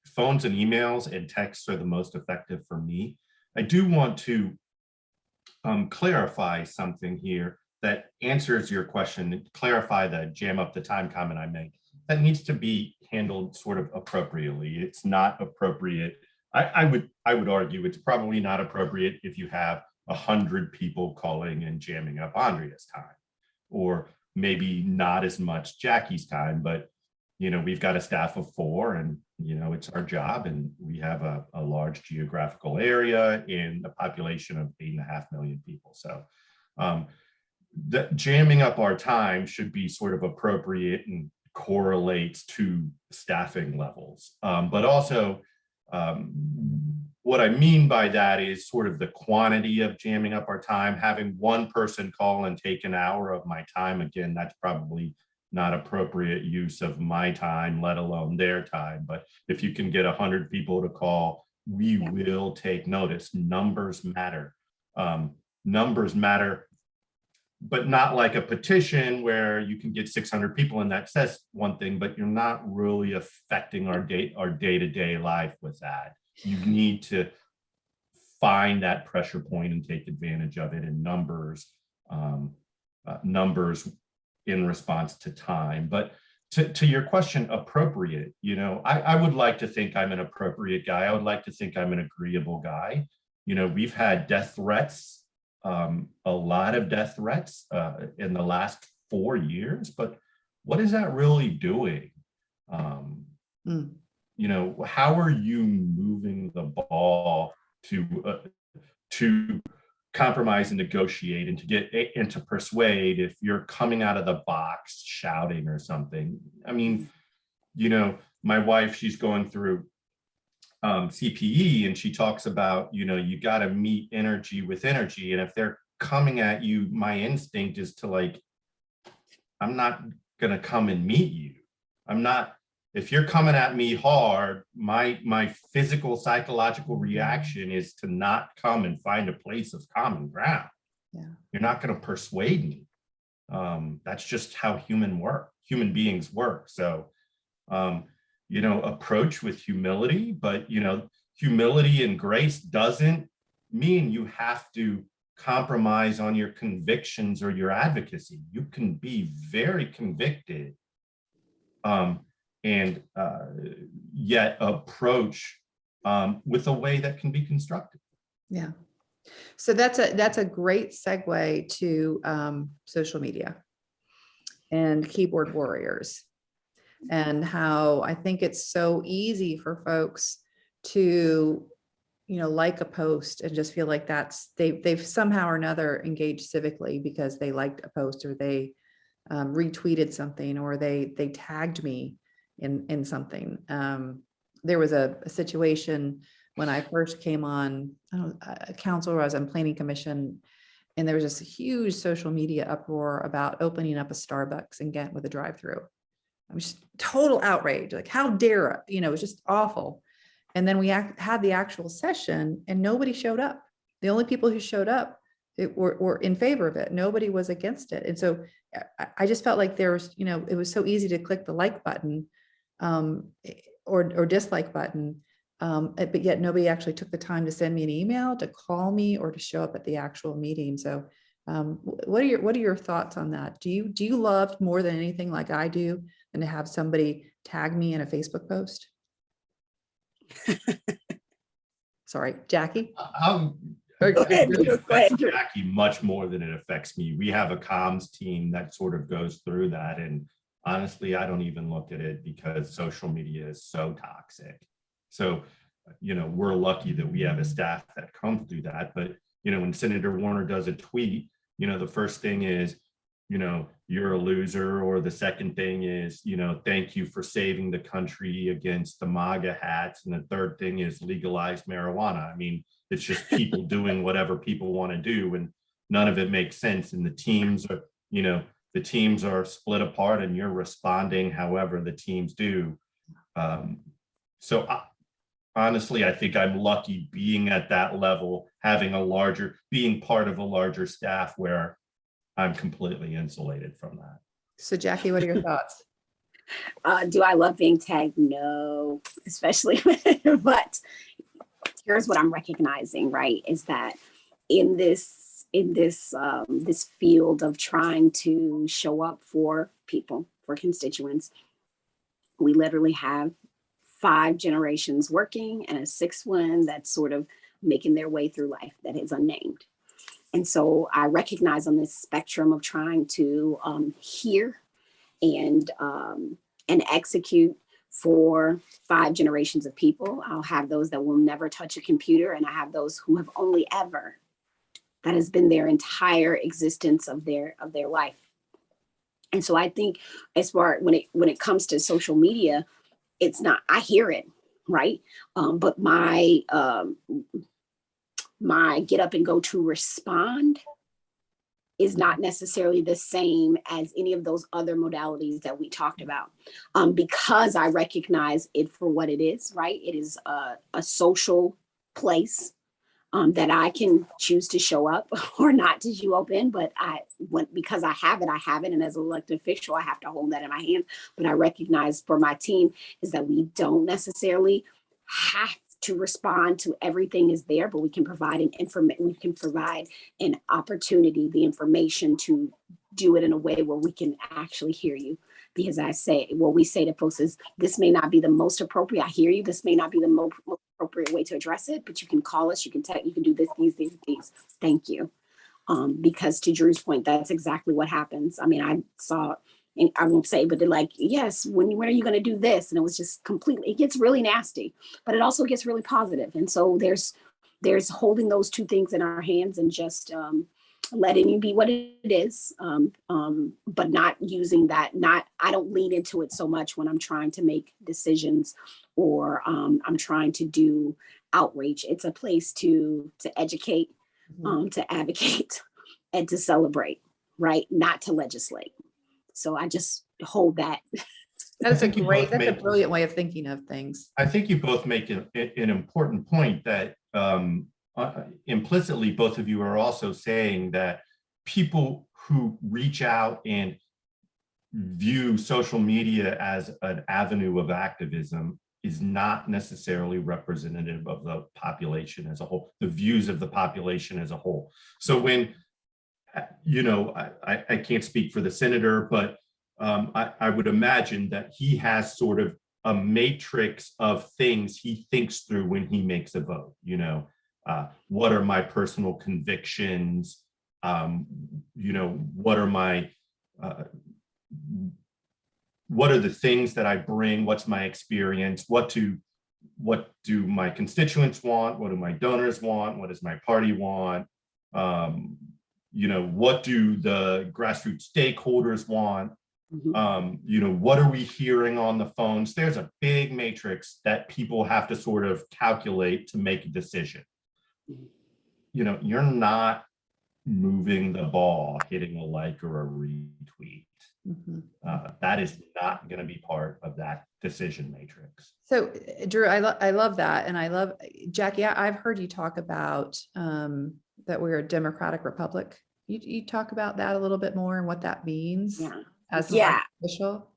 Phones and emails and texts are the most effective for me. I do want to clarify something here that answers your question, clarify the jam up the time comment I made. That needs to be handled sort of appropriately. It's not appropriate. I would argue it's probably not appropriate if you have 100 people calling and jamming up Andrea's time, or maybe not as much Jackie's time, but we've got a staff of 4 and it's our job, and we have a large geographical area in a population of 8.5 million people. So the jamming up our time should be sort of appropriate and correlates to staffing levels. But also what I mean by that is sort of the quantity of jamming up our time. Having one person call and take an hour of my time, again, that's probably not appropriate use of my time, let alone their time. But if you can get 100 people to call, we will take notice. Numbers matter. Numbers matter, but not like a petition where you can get 600 people and that says one thing, but you're not really affecting our day-to-day life with that. You need to find that pressure point and take advantage of it in numbers, numbers in response to time. But to your question, appropriate, I would like to think I'm an appropriate guy. I would like to think I'm an agreeable guy. We've had death threats, a lot of death threats in the last 4 years, but what is that really doing? How are you moving the ball to compromise and negotiate and to get and to persuade if you're coming out of the box shouting or something? I mean, my wife, she's going through CPE, and she talks about, you got to meet energy with energy. And if they're coming at you, my instinct is to I'm not going to come and meet you. If you're coming at me hard, my physical, psychological reaction is to not come and find a place of common ground. Yeah. You're not going to persuade me. That's just how human beings work. So, approach with humility, but, humility and grace doesn't mean you have to compromise on your convictions or your advocacy. You can be very convicted, and yet approach with a way that can be constructive. Yeah. So that's a great segue to social media and keyboard warriors, and how I think it's so easy for folks to, like a post and just feel like they've somehow or another engaged civically because they liked a post, or they retweeted something, or they tagged me in something. There was a situation when I first came on a council, where I was on planning commission, and there was this huge social media uproar about opening up a Starbucks in Ghent with a drive-through. I was just total outrage, like, how dare it? It was just awful. And then we had the actual session, and nobody showed up. The only people who showed up were in favor of it. Nobody was against it. And so I just felt like there was, it was so easy to click the like button or dislike button, but yet nobody actually took the time to send me an email, to call me, or to show up at the actual meeting. So what are your thoughts on that? Do you love more than anything, like I do, than to have somebody tag me in a Facebook post? Sorry, Jackie. Go ahead. It affects Jackie much more than it affects me. We have a comms team that sort of goes through that, and honestly, I don't even look at it because social media is so toxic. So, we're lucky that we have a staff that comes through that. But, when Senator Warner does a tweet, the first thing is, you're a loser. Or the second thing is, thank you for saving the country against the MAGA hats. And the third thing is legalized marijuana. I mean, it's just people doing whatever people want to do, and none of it makes sense. And the teams are split apart, and you're responding however the teams do. Honestly, I think I'm lucky being at that level, being part of a larger staff where I'm completely insulated from that. So Jackie, what are your thoughts? Do I love being tagged? No, especially, but here's what I'm recognizing, right? Is that in this field of trying to show up for people, for constituents, we literally have 5 generations working and a 6th one that's sort of making their way through life that is unnamed. And so I recognize on this spectrum of trying to hear and execute for 5 generations of people. I'll have those that will never touch a computer, and I have those who have only ever, that has been their entire existence of their life. And so I think as far when it comes to social media, it's not, I hear it, right? But my get up and go to respond is not necessarily the same as any of those other modalities that we talked about, because I recognize it for what it is, right? It is a social place that I can choose to show up or not to show up in, but because I have it. And as an elected official, I have to hold that in my hands. But I recognize for my team is that we don't necessarily have to respond to everything is there, but we can provide an opportunity, the information to do it in a way where we can actually hear you. Because what we say to folks is, this may not be the most appropriate. I hear you. This may not be the most appropriate way to address it, but you can call us, you can text, you can do this, these. Thank you. Because to Drew's point, that's exactly what happens. I mean, I saw, and I won't say, but they're like, yes, when are you going to do this? And it was just completely, it gets really nasty, but it also gets really positive. And so there's holding those two things in our hands and just letting you be what it is, but not using that. I don't lean into it so much when I'm trying to make decisions or I'm trying to do outreach. It's a place to educate, to advocate, and to celebrate, right? Not to legislate. So I just hold that. That's a brilliant way of thinking of things. I think you both make an important point that implicitly, both of you are also saying that people who reach out and view social media as an avenue of activism is not necessarily representative of the population as a whole, the views of the population as a whole. So when, I can't speak for the senator, but I would imagine that he has sort of a matrix of things he thinks through when he makes a vote. What are my personal convictions? What are the things that I bring? What's my experience? What do my constituents want? What do my donors want? What does my party want? What do the grassroots stakeholders want? What are we hearing on the phones? There's a big matrix that people have to sort of calculate to make a decision. You're not moving the ball, hitting a like or a retweet. That is not going to be part of that decision matrix. So Drew, I love that. And I love, Jackie, I've heard you talk about that we're a democratic republic. You talk about that a little bit more and what that means as an elected official.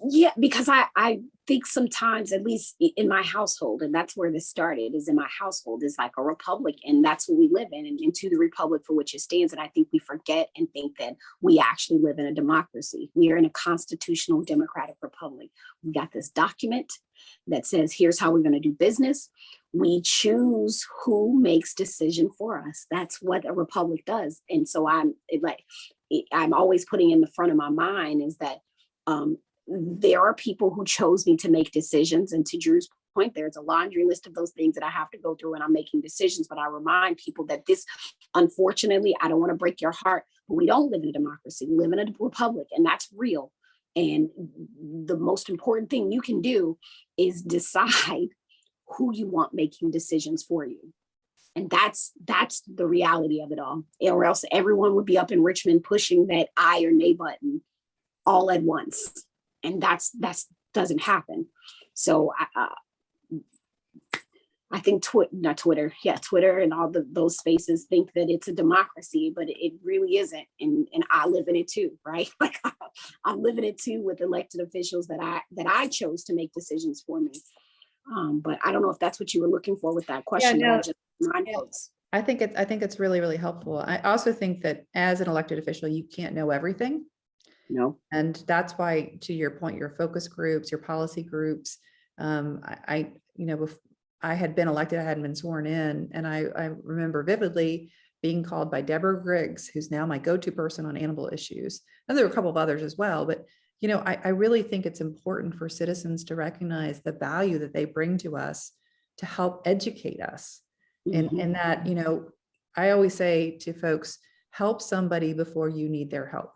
Yeah, because I think sometimes, at least in my household, and that's where this started, is in my household is like a republic, and that's what we live in, and into the republic for which it stands. And I think we forget and think that we actually live in a democracy. We are in a constitutional democratic republic. We got this document that says, here's how we're going to do business. We choose who makes decision for us. That's what a republic does. And so I'm always putting in the front of my mind is that there are people who chose me to make decisions. And to Drew's point, there's a laundry list of those things that I have to go through when I'm making decisions. But I remind people that this, unfortunately, I don't want to break your heart, but we don't live in a democracy. We live in a republic, and that's real. And the most important thing you can do is decide who you want making decisions for you. And that's the reality of it all. Or else everyone would be up in Richmond pushing that aye or nay button all at once. And that doesn't happen. So I think Twitter and all those spaces think that it's a democracy, but it really isn't. And I live in it too, right? Like I'm living it too with elected officials that I chose to make decisions for me. But I don't know if that's what you were looking for with that question. I think it's really, really helpful. I also think that as an elected official, you can't know everything. No. And that's why, to your point, your focus groups, your policy groups, I had been elected, I hadn't been sworn in. And I remember vividly being called by Deborah Griggs, who's now my go-to person on animal issues. And there were a couple of others as well, but I really think it's important for citizens to recognize the value that they bring to us to help educate us. And that, I always say to folks, help somebody before you need their help,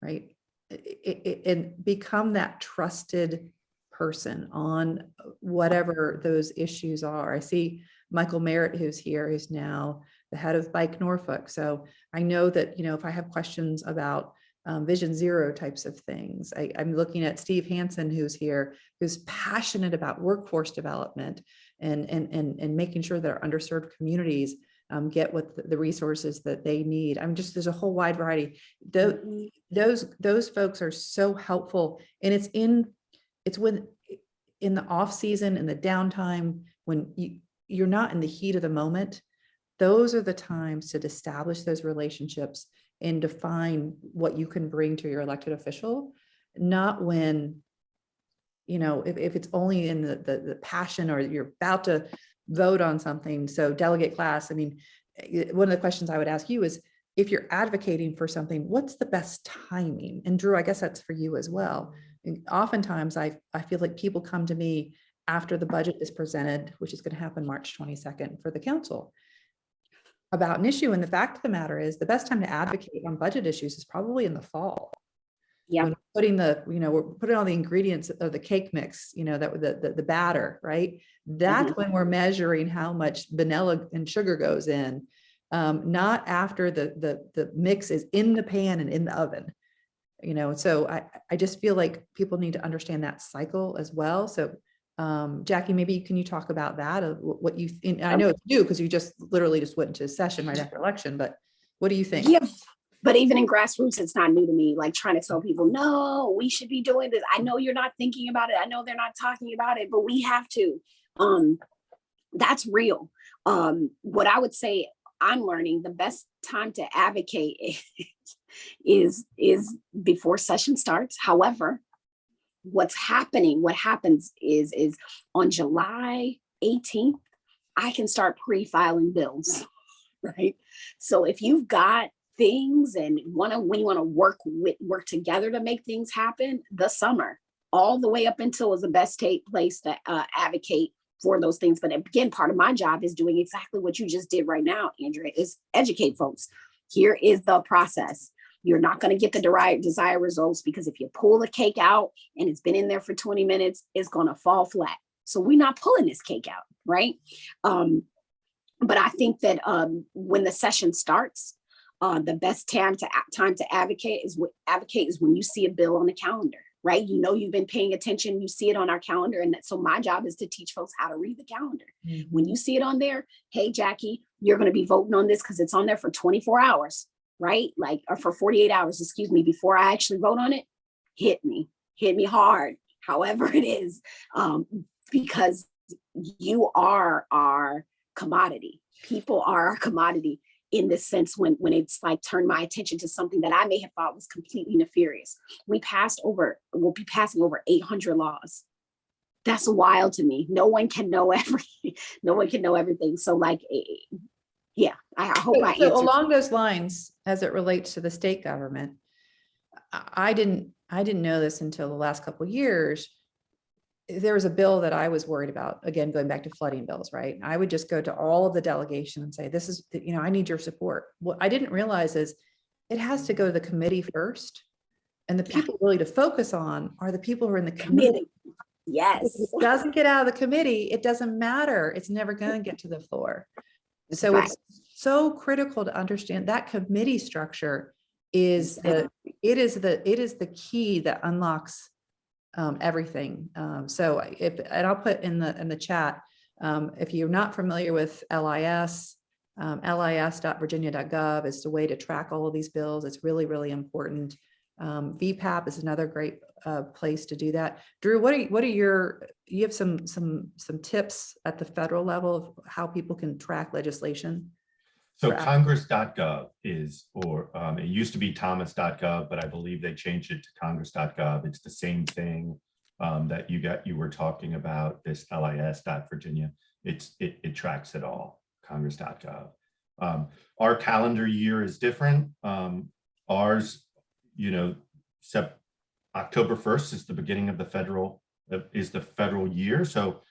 right? And become that trusted person on whatever those issues are. I see Michael Merritt, who's here, who's now the head of Bike Norfolk. So I know that, if I have questions about Vision Zero types of things, I'm looking at Steve Hansen, who's here, who's passionate about workforce development and making sure that our underserved communities get what the resources that they need. There's a whole wide variety. Those folks are so helpful, and it's when in the off season and the downtime when you're not in the heat of the moment. Those are the times to establish those relationships and define what you can bring to your elected official, not when, if it's only in the passion or you're about to vote on something. So delegate class, one of the questions I would ask you is, if you're advocating for something, what's the best timing? And Drew, I guess that's for you as well. And oftentimes I feel like people come to me after the budget is presented, which is going to happen March 22nd for the council, about an issue. And the fact of the matter is, the best time to advocate on budget issues is probably in the fall. Yeah. When we're putting all the ingredients of the cake mix, that the batter, right? That's when we're measuring how much vanilla and sugar goes in, not after the mix is in the pan and in the oven. So I just feel like people need to understand that cycle as well. So Jackie, maybe can you talk about that, what you think? I know it's new because you literally just went into a session right after election, but what do you think? Yeah, but even in grassroots, it's not new to me, like trying to tell people, no, we should be doing this. I know you're not thinking about it. I know they're not talking about it, but we have to. That's real. What I would say, I'm learning the best time to advocate is before session starts. However, what happens is on July 18th, I can start pre-filing bills, right? So if you've got things and we want to work together to make things happen, the summer, all the way up until is the best place to advocate for those things. But again, part of my job is doing exactly what you just did right now, Andrea, is educate folks. Here is the process. You're not going to get the desired results, because if you pull the cake out and it's been in there for 20 minutes, it's going to fall flat. So we're not pulling this cake out, right? But I think that when the session starts, the best time to advocate is when you see a bill on the calendar, right? You've been paying attention, you see it on our calendar. And so my job is to teach folks how to read the calendar. Mm-hmm. When you see it on there, hey, Jackie, you're going to be voting on this because it's on there for 24 hours. Right? Or for 48 hours, before I actually vote on it, hit me hard, however it is, because you are our commodity. People are our commodity in this sense when it's like turned my attention to something that I may have thought was completely nefarious. We'll be passing over 800 laws. That's wild to me. No one can know everything. So yeah, I hope I answered. Along those lines, as it relates to the state government, I didn't know this until the last couple of years. There was a bill that I was worried about, again, going back to flooding bills, right? I would just go to all of the delegation and say, this is, I need your support. What I didn't realize is it has to go to the committee first. And the people really to focus on are the people who are in the committee. Yes. If it doesn't get out of the committee, it doesn't matter. It's never going to get to the floor. So it's so critical to understand that committee structure is the key that unlocks everything. So and I'll put in the chat, if you're not familiar with LIS, lis.virginia.gov is the way to track all of these bills. It's really, really important. VPAP is another great place to do that. Drew, you have some tips at the federal level of how people can track legislation? So congress.gov it used to be thomas.gov, but I believe they changed it to congress.gov. It's the same thing that you were talking about, this lis.virginia. It tracks it all, congress.gov. Our calendar year is different. Ours, October 1st is the beginning of the federal year. So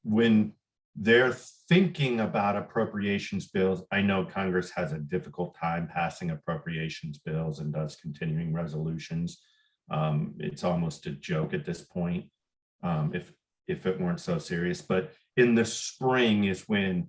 when they're thinking about appropriations bills, I know Congress has a difficult time passing appropriations bills and does continuing resolutions. It's almost a joke at this point. if it weren't so serious. But in the spring is when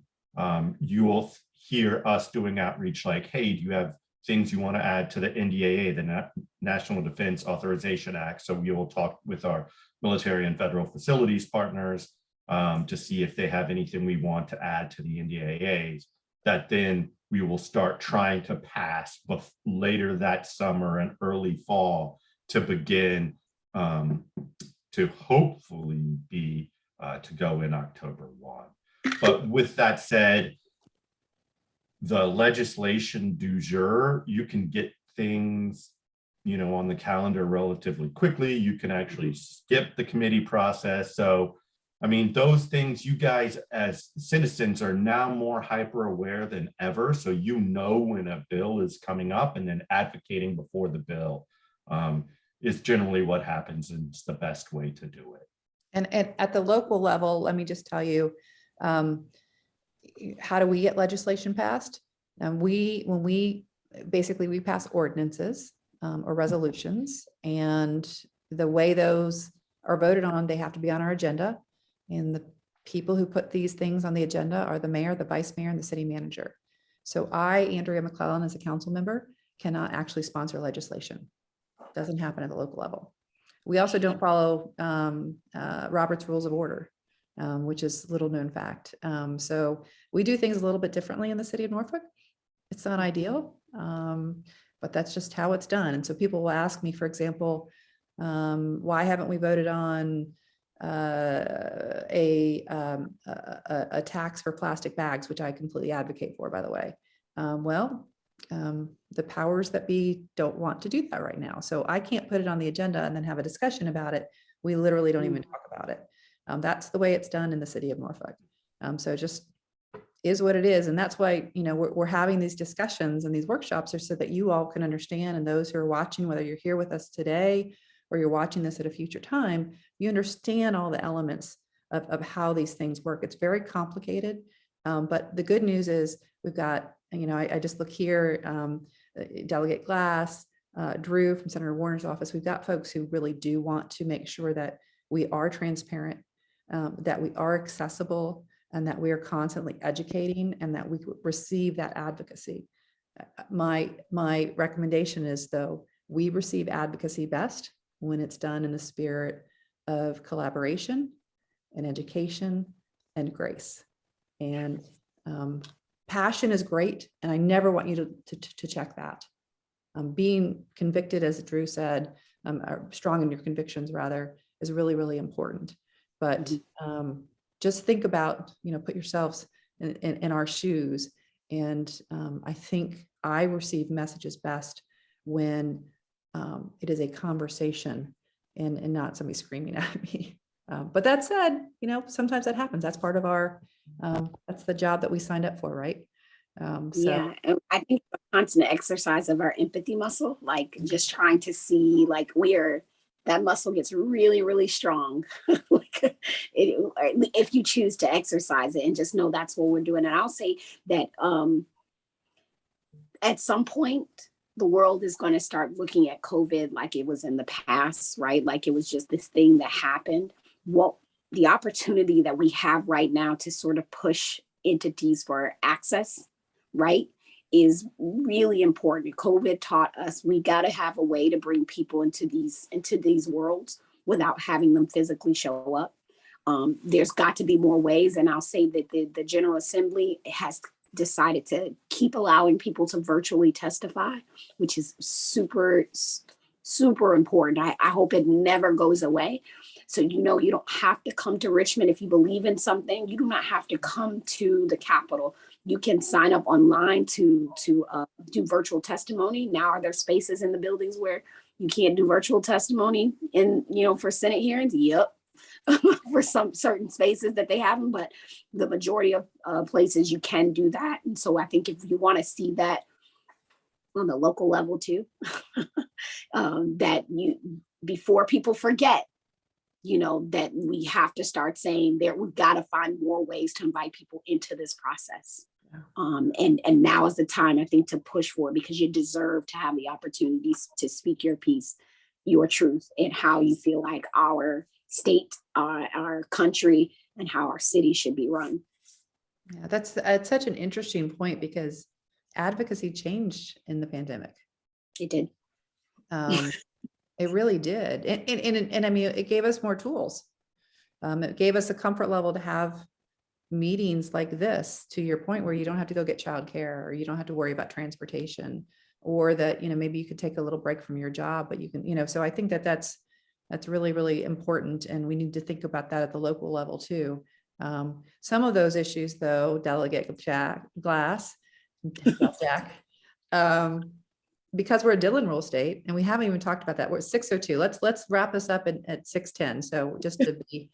you will hear us doing outreach like, hey, do you have things you want to add to the NDAA, the National Defense Authorization Act? So we will talk with our military and federal facilities partners to see if they have anything we want to add to the NDAAs, that then we will start trying to pass later that summer and early fall to begin to hopefully be to go in October 1. But with that said, the legislation du jour, you can get things, you know, on the calendar relatively quickly. You can actually skip the committee process. So, I mean, those things, you guys as citizens are now more hyper aware than ever. So you know when a bill is coming up, and then advocating before the bill is generally what happens, and it's the best way to do it. And at the local level, let me just tell you, how do we get legislation passed? And when we pass ordinances or resolutions, and the way those are voted on, they have to be on our agenda. And the people who put these things on the agenda are the mayor, the vice mayor, and the city manager. So I, Andrea McClellan, as a council member, cannot actually sponsor legislation. Doesn't happen at the local level. We also don't follow Robert's Rules of Order, which is little known fact. So we do things a little bit differently in the city of Norfolk. It's not ideal, but that's just how it's done. And so people will ask me, for example, why haven't we voted on a tax for plastic bags, which I completely advocate for, by the way. The powers that be don't want to do that right now. So I can't put it on the agenda and then have a discussion about it. We literally don't even talk about it. That's the way it's done in the city of Norfolk. So it just is what it is. And that's why, you know, we're having these discussions and these workshops are so that you all can understand, and those who are watching, whether you're here with us today or you're watching this at a future time, you understand all the elements of how these things work. It's very complicated. But the good news is we've got, you know, I just look here, Delegate Glass, Drew from Senator Warner's office. We've got folks who really do want to make sure that we are transparent, that we are accessible, and that we are constantly educating, and that we receive that advocacy. My recommendation is, though, we receive advocacy best when it's done in the spirit of collaboration and education and grace. And passion is great, and I never want you to check that. Being convicted, as Drew said, or strong in your convictions rather, is really, really important. But just think about, you know, put yourselves in our shoes. And I think I receive messages best when it is a conversation and not somebody screaming at me. But that said, you know, sometimes that happens. That's part of our, that's the job that we signed up for, right? Yeah, and I think a constant exercise of our empathy muscle, like just trying to see like where that muscle gets really, really strong. Like if you choose to exercise it and just know that's what we're doing. And I'll say that at some point, the world is going to start looking at COVID like it was in the past, right? Like it was just this thing that happened. What the opportunity that we have right now to sort of push entities for access, right, is really important. COVID taught us we got to have a way to bring people into these worlds without having them physically show up. There's got to be more ways, and I'll say that the General Assembly has decided to keep allowing people to virtually testify, which is super, super important. I hope it never goes away. So, you know, you don't have to come to Richmond if you believe in something. You do not have to come to the Capitol. You can sign up online to do virtual testimony. Now, are there spaces in the buildings where you can't do virtual testimony in, you know, for Senate hearings? Yep. For some certain spaces that they have them, but the majority of places you can do that. And so I think if you want to see that on the local level too, that you, before people forget, you know, that we have to start saying that we've got to find more ways to invite people into this process. And now is the time, I think, to push for it, because you deserve to have the opportunities to speak your piece, your truth, and how you feel like our state, our country, and how our city should be run. Yeah, that's such an interesting point because advocacy changed in the pandemic. It did. Um, it really did. And I mean, it gave us more tools. It gave us a comfort level to have meetings like this, to your point, where you don't have to go get childcare, or you don't have to worry about transportation, or that, maybe you could take a little break from your job, but you can, so I think that that's really, really important. And we need to think about that at the local level too. Some of those issues though, Delegate Glass, Jack, because we're a Dillon rule state, and we haven't even talked about that. We're at 6:02. Let's wrap this up at 6:10. So just to be,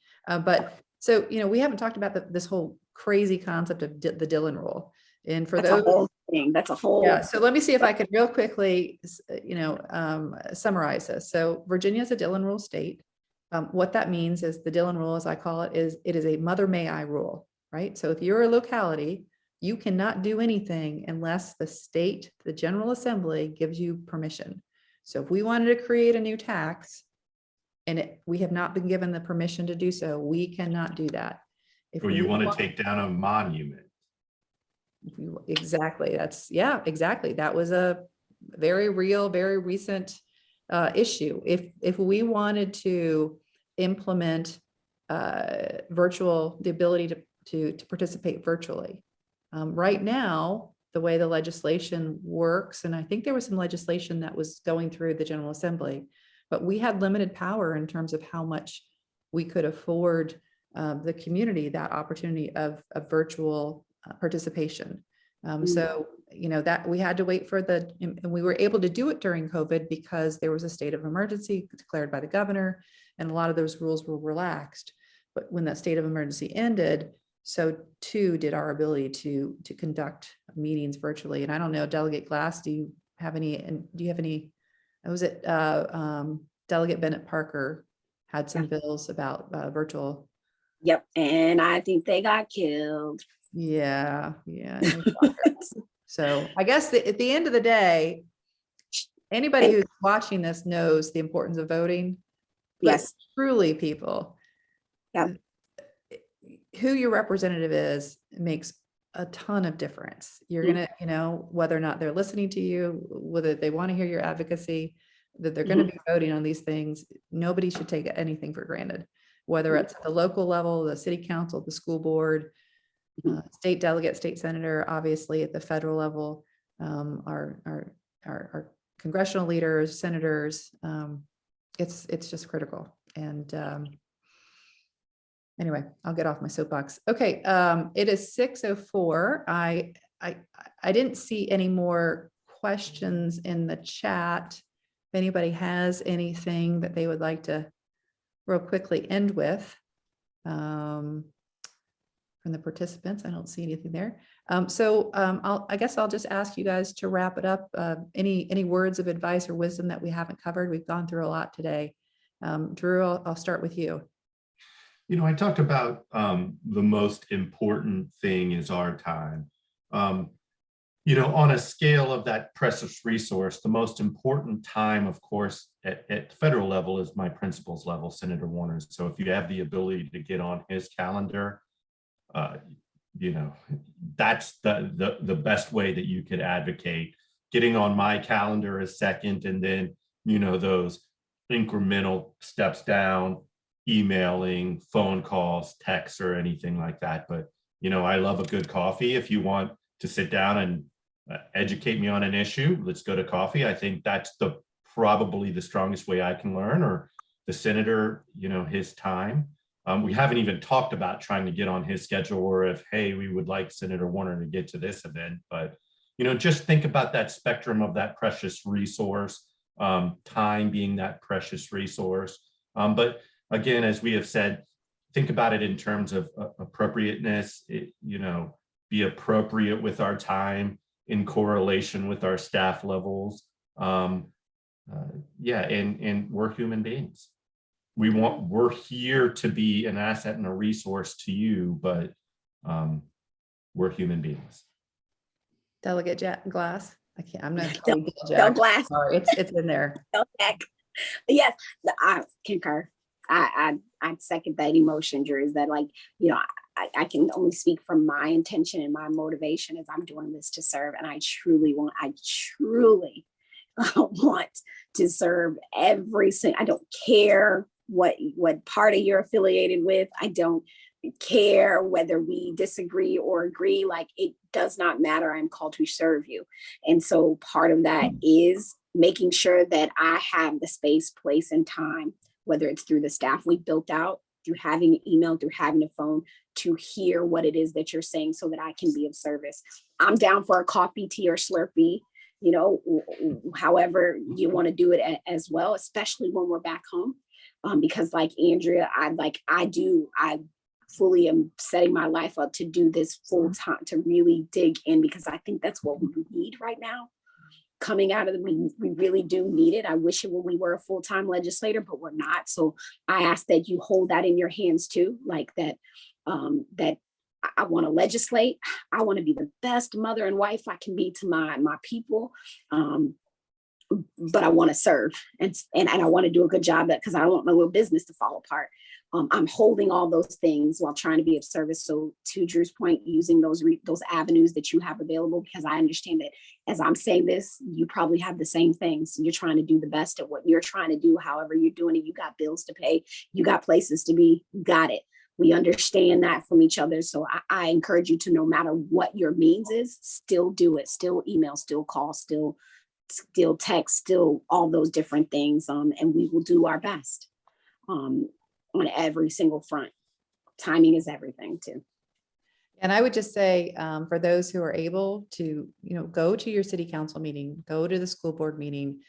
so we haven't talked about this whole crazy concept of the Dillon rule. And for That's those, a whole thing. That's a whole. yeah. So let me see if I could real quickly, summarize this. So Virginia is a Dillon rule state. What that means is the Dillon rule, as I call it, it is a mother may I rule, right? So if you're a locality, you cannot do anything unless the state, the General Assembly, gives you permission. So if we wanted to create a new tax and we have not been given the permission to do so, we cannot do that. If Or you we want to take down a monument. Exactly. Exactly. That was a very real, very recent issue. If we wanted to implement the ability to participate virtually, right now, the way the legislation works, and I think there was some legislation that was going through the General Assembly, but we had limited power in terms of how much we could afford the community that opportunity of virtual participation. So, that we had to wait for and we were able to do it during COVID because there was a state of emergency declared by the governor, and a lot of those rules were relaxed. But when that state of emergency ended, so too did our ability to conduct meetings virtually. And I don't know, Delegate Glass, do you have any, was it Delegate Bennett Parker had some bills about virtual. Yep. And I think they got killed. Yeah. So I guess at the end of the day, anybody who's watching this knows the importance of voting. Yes. Truly, people, Yeah. who your representative is makes a ton of difference. You're going to, whether or not they're listening to you, whether they want to hear your advocacy, that they're going to be voting on these things. Nobody should take anything for granted, whether it's at the local level, the city council, the school board, state delegate, state senator, obviously at the federal level, our congressional leaders, senators. It's just critical. And anyway, I'll get off my soapbox. Okay, it is 6:04. I didn't see any more questions in the chat. If anybody has anything that they would like to real quickly end with. From the participants, I don't see anything there. I guess I'll just ask you guys to wrap it up. Any words of advice or wisdom that we haven't covered? We've gone through a lot today. Drew, I'll start with you. I talked about the most important thing is our time. On a scale of that precious resource, the most important time, of course, at the federal level is my principal's level, Senator Warner's. So if you have the ability to get on his calendar, that's the best way that you could advocate. Getting on my calendar is second, and then those incremental steps down, emailing, phone calls, texts, or anything like that. But I love a good coffee. If you want to sit down and educate me on an issue, let's go to coffee. I think that's probably the strongest way I can learn. Or the senator, his time. We haven't even talked about trying to get on his schedule, or if, hey, we would like Senator Warner to get to this event. But, just think about that spectrum of that precious resource, time being that precious resource. But again, as we have said, think about it in terms of appropriateness, be appropriate with our time in correlation with our staff levels. And we're human beings. We're here to be an asset and a resource to you, but we're human beings. Delegate Glass. I'm not. Del Glass. Sorry, it's in there. Yes, I concur. I'd second that emotion, Drew, is that like, you know, I can only speak from my intention and my motivation as I'm doing this to serve. And I truly want to serve every single, I don't care what party you're affiliated with. I don't care whether we disagree or agree. Like, it does not matter. I'm called to serve you. And so part of that is making sure that I have the space, place, and time, whether it's through the staff we built out, through having an email, through having a phone, to hear what it is that you're saying so that I can be of service. I'm down for a coffee, tea, or Slurpee, you know, however you want to do it as well, especially when we're back home. Because like Andrea, I fully am setting my life up to do this full time, to really dig in, because I think that's what we need right now. Coming out of we really do need it. I wish it when we were a full-time legislator, but we're not. So I ask that you hold that in your hands too, like that, that I want to legislate. I want to be the best mother and wife I can be to my people. But I want to serve, and I want to do a good job at, because I don't want my little business to fall apart. I'm holding all those things while trying to be of service. So to Drew's point, using those avenues that you have available, because I understand that as I'm saying this, you probably have the same things. You're trying to do the best at what you're trying to do. However you're doing it, you got bills to pay, you got places to be, you got it. We understand that from each other. So I encourage you to, no matter what your means is, still do it, still email, still call, still text, still all those different things. And we will do our best on every single front. Timing is everything too. And I would just say, for those who are able to, go to your city council meeting, go to the school board meeting,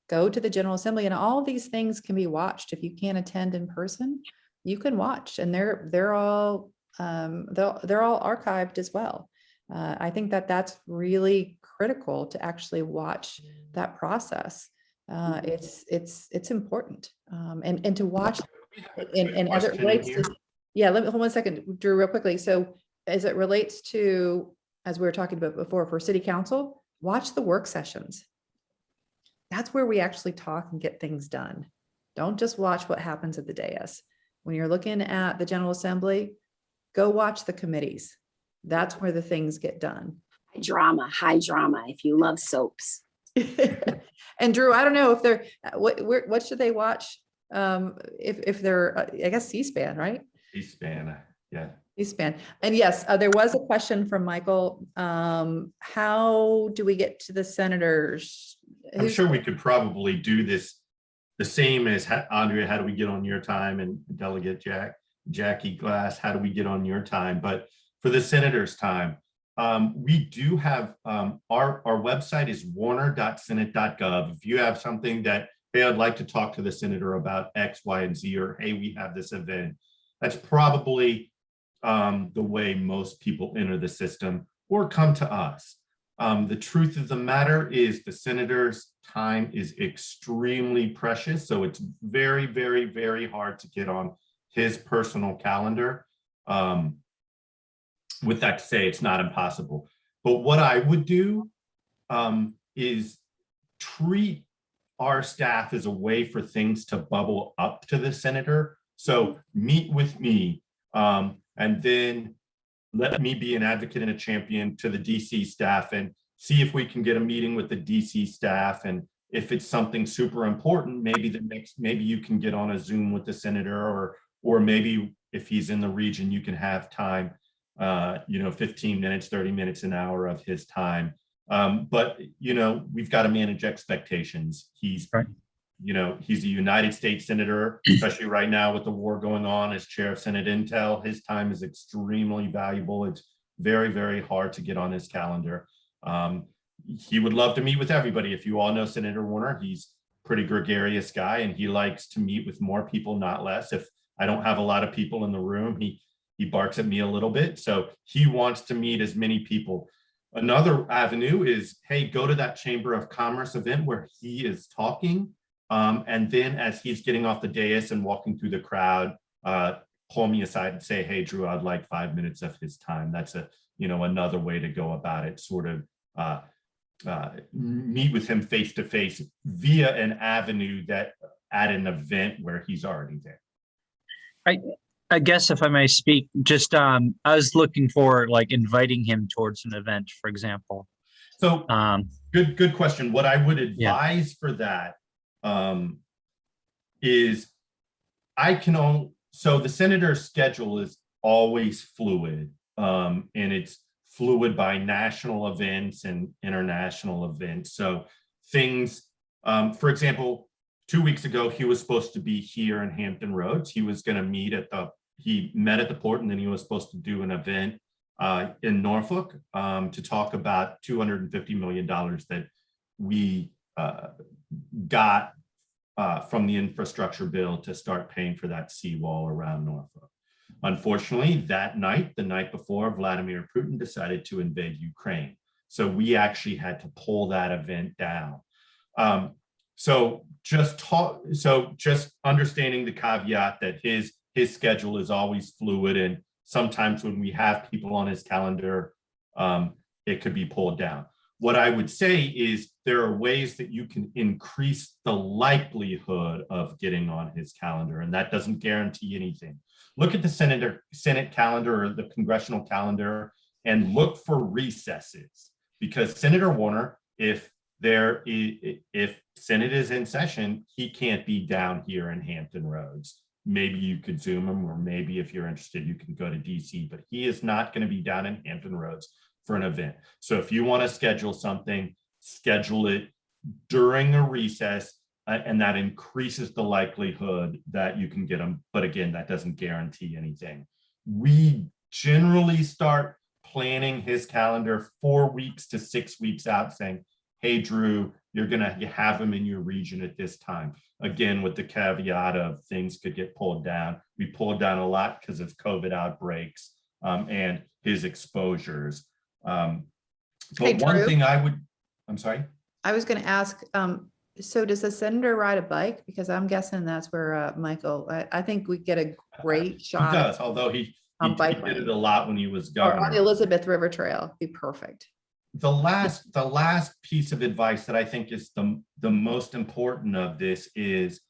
go to the General Assembly, and all of these things can be watched. If you can't attend in person, you can watch, and they're all archived as well. I think that's really critical, to actually watch that process. It's important, and to watch. And as it relates to, let me hold 1 second, Drew, real quickly. So as it relates to, as we were talking about before, for city council, watch the work sessions. That's where we actually talk and get things done. Don't just watch what happens at the dais. When you're looking at the General Assembly, go watch the committees. That's where the things get done. High drama, if you love soaps. And Drew, I don't know if they're, what should they watch? If they're, I guess C-SPAN, right? C-SPAN, yeah. C-SPAN. And yes, there was a question from Michael. How do we get to the senators? I'm sure we could probably do this the same as Andrea. How do we get on your time? And Delegate Jackie Glass, how do we get on your time? But for the senators' time, we do have our website is warner.senate.gov. If you have something that, hey, I'd like to talk to the senator about X, Y, and Z, or hey, we have this event, that's probably the way most people enter the system or come to us. The truth of the matter is the senator's time is extremely precious. So it's very, very, very hard to get on his personal calendar. With that to say, it's not impossible. But what I would do is treat our staff as a way for things to bubble up to the senator. So meet with me, and then let me be an advocate and a champion to the DC staff, and see if we can get a meeting with the DC staff. And if it's something super important, maybe you can get on a Zoom with the senator, or maybe if he's in the region, you can have time, 15 minutes, 30 minutes, an hour of his time. But we've got to manage expectations. He's a United States senator, especially right now with the war going on as chair of Senate Intel. His time is extremely valuable. It's very, very hard to get on his calendar. He would love to meet with everybody. If you all know Senator Warner, he's a pretty gregarious guy, and he likes to meet with more people, not less. If I don't have a lot of people in the room, he barks at me a little bit. So he wants to meet as many people. Another avenue is, hey, go to that Chamber of Commerce event where he is talking. And then as he's getting off the dais and walking through the crowd, pull me aside and say, hey, Drew, I'd like 5 minutes of his time. That's another way to go about it, sort of meet with him face to face via an avenue that at an event where he's already there. I guess if I may speak, just I was looking for like inviting him towards an event, for example. So good question. What I would Yeah. advise for that is so the senator's schedule is always fluid, and it's fluid by national events and international events. So things, for example, 2 weeks ago, he was supposed to be here in Hampton Roads. He was going to he met at the port, and then he was supposed to do an event in Norfolk to talk about $250 million that we got from the infrastructure bill to start paying for that seawall around Norfolk. Unfortunately, that night, the night before, Vladimir Putin decided to invade Ukraine. So we actually had to pull that event down. So just understanding the caveat that his schedule is always fluid, and sometimes when we have people on his calendar, it could be pulled down. What I would say is there are ways that you can increase the likelihood of getting on his calendar, and that doesn't guarantee anything. Look at the Senate calendar or the congressional calendar and look for recesses, because Senator Warner, if Senate is in session, he can't be down here in Hampton Roads. Maybe you could Zoom him, or maybe if you're interested, you can go to DC, but he is not going to be down in Hampton Roads for an event. So if you want to schedule something, schedule it during a recess, and that increases the likelihood that you can get them. But again, that doesn't guarantee anything. We generally start planning his calendar 4 weeks to 6 weeks out, saying, hey, Drew, you're going to have him in your region at this time. Again, with the caveat of things could get pulled down. We pulled down a lot because of COVID outbreaks and his exposures. But Hey, one Drew. thing I'm sorry. I was going to ask, so does the senator ride a bike? Because I'm guessing that's where Michael, I think we get a great He shot. does, although he bike did it lane. a lot when he was Or on the governor. Elizabeth River Trail, be perfect. The last piece of advice that I think is the most important of this is,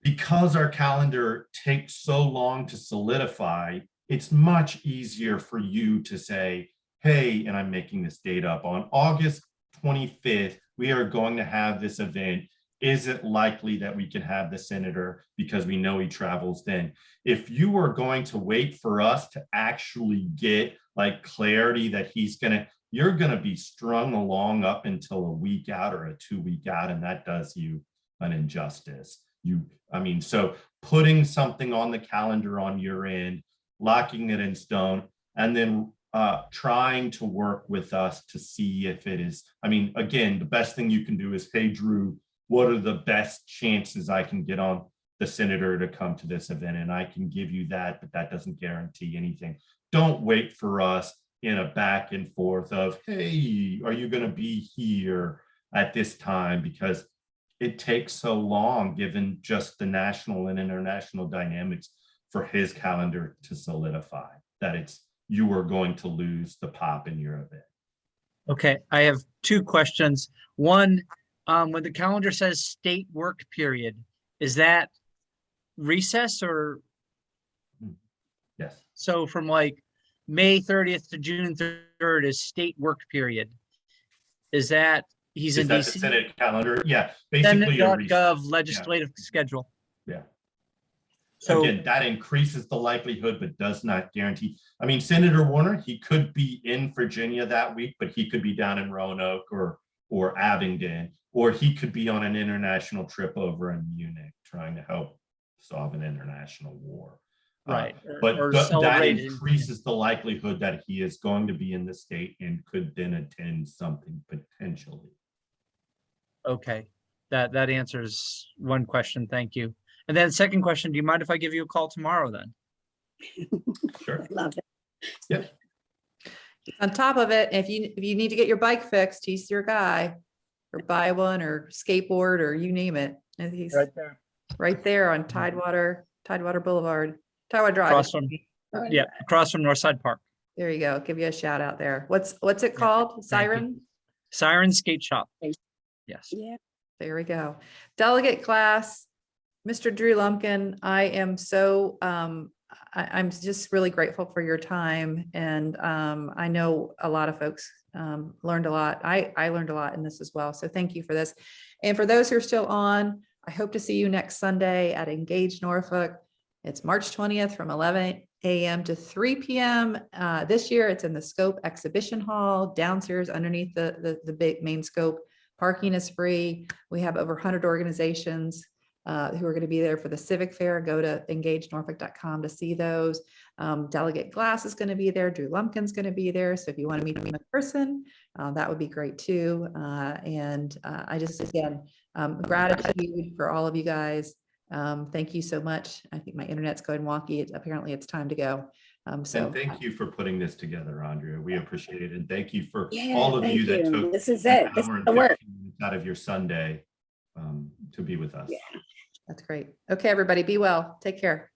because our calendar takes so long to solidify, it's much easier for you to say, hey, and I'm making this date up, on August 25th, we are going to have this event. Is it likely that we can have the senator, because we know he travels then? If you are going to wait for us to actually get like clarity that you're going to be strung along up until a week out or a 2 week out, and that does you an injustice. So putting something on the calendar on your end, locking it in stone, and then trying to work with us to see if it is, again, the best thing you can do is, hey, Drew, what are the best chances I can get on the senator to come to this event? And I can give you that, but that doesn't guarantee anything. Don't wait for us in a back and forth of, hey, are you going to be here at this time? Because it takes so long, given just the national and international dynamics, for his calendar to solidify that you are going to lose the pop in your event. Okay, I have two questions. One, when the calendar says state work period, is that recess or? Yes. So from like May 30th to June 3rd is state work period. Is that he's in Is that DC? the Senate calendar? Yeah, basically a recess. Senate.gov legislative schedule. Yeah. So again, that increases the likelihood, but does not guarantee. Senator Warner, he could be in Virginia that week, but he could be down in Roanoke or Abingdon, or he could be on an international trip over in Munich trying to help solve an international war. right. But that celebrate increases the likelihood that he is going to be in the state and could then attend something potentially. Okay, that answers one question. Thank you. And then second question, do you mind if I give you a call tomorrow then? Sure. Love it. Yep. On top of it, if you need to get your bike fixed, he's your guy, or buy one or skateboard or you name it. And he's there. right there on Tidewater Boulevard, Tidewater Drive. Across from, yeah, across from Northside Park. There you go. Give you a shout out there. What's it called? Siren? Siren Skate Shop. Okay. Yes. Yeah. There we go. Delegate class. Mr. Drew Lumpkin, I am so, I'm just really grateful for your time. And I know a lot of folks learned a lot. I learned a lot in this as well. So thank you for this. And for those who are still on, I hope to see you next Sunday at Engage Norfolk. It's March 20th from 11 a.m. to 3 p.m. This year, it's in the Scope Exhibition Hall downstairs underneath the big main Scope. Parking is free. We have over 100 organizations who are going to be there for the Civic Fair. Go to engagenorfolk.com to see those. Delegate Glass is going to be there. Drew Lumpkin's going to be there. So if you want to meet him in person, that would be great too. I just, again, gratitude for all of you guys. Thank you so much. I think my internet's going wonky. Apparently it's time to go. And So thank you for putting this together, Andrea. We appreciate it. And thank you for Yeah, all of you that thank took This is an it. This hour is and the work. 15 minutes out of your Sunday to be with us. Yeah. that's great. Okay, everybody, be well. Take care.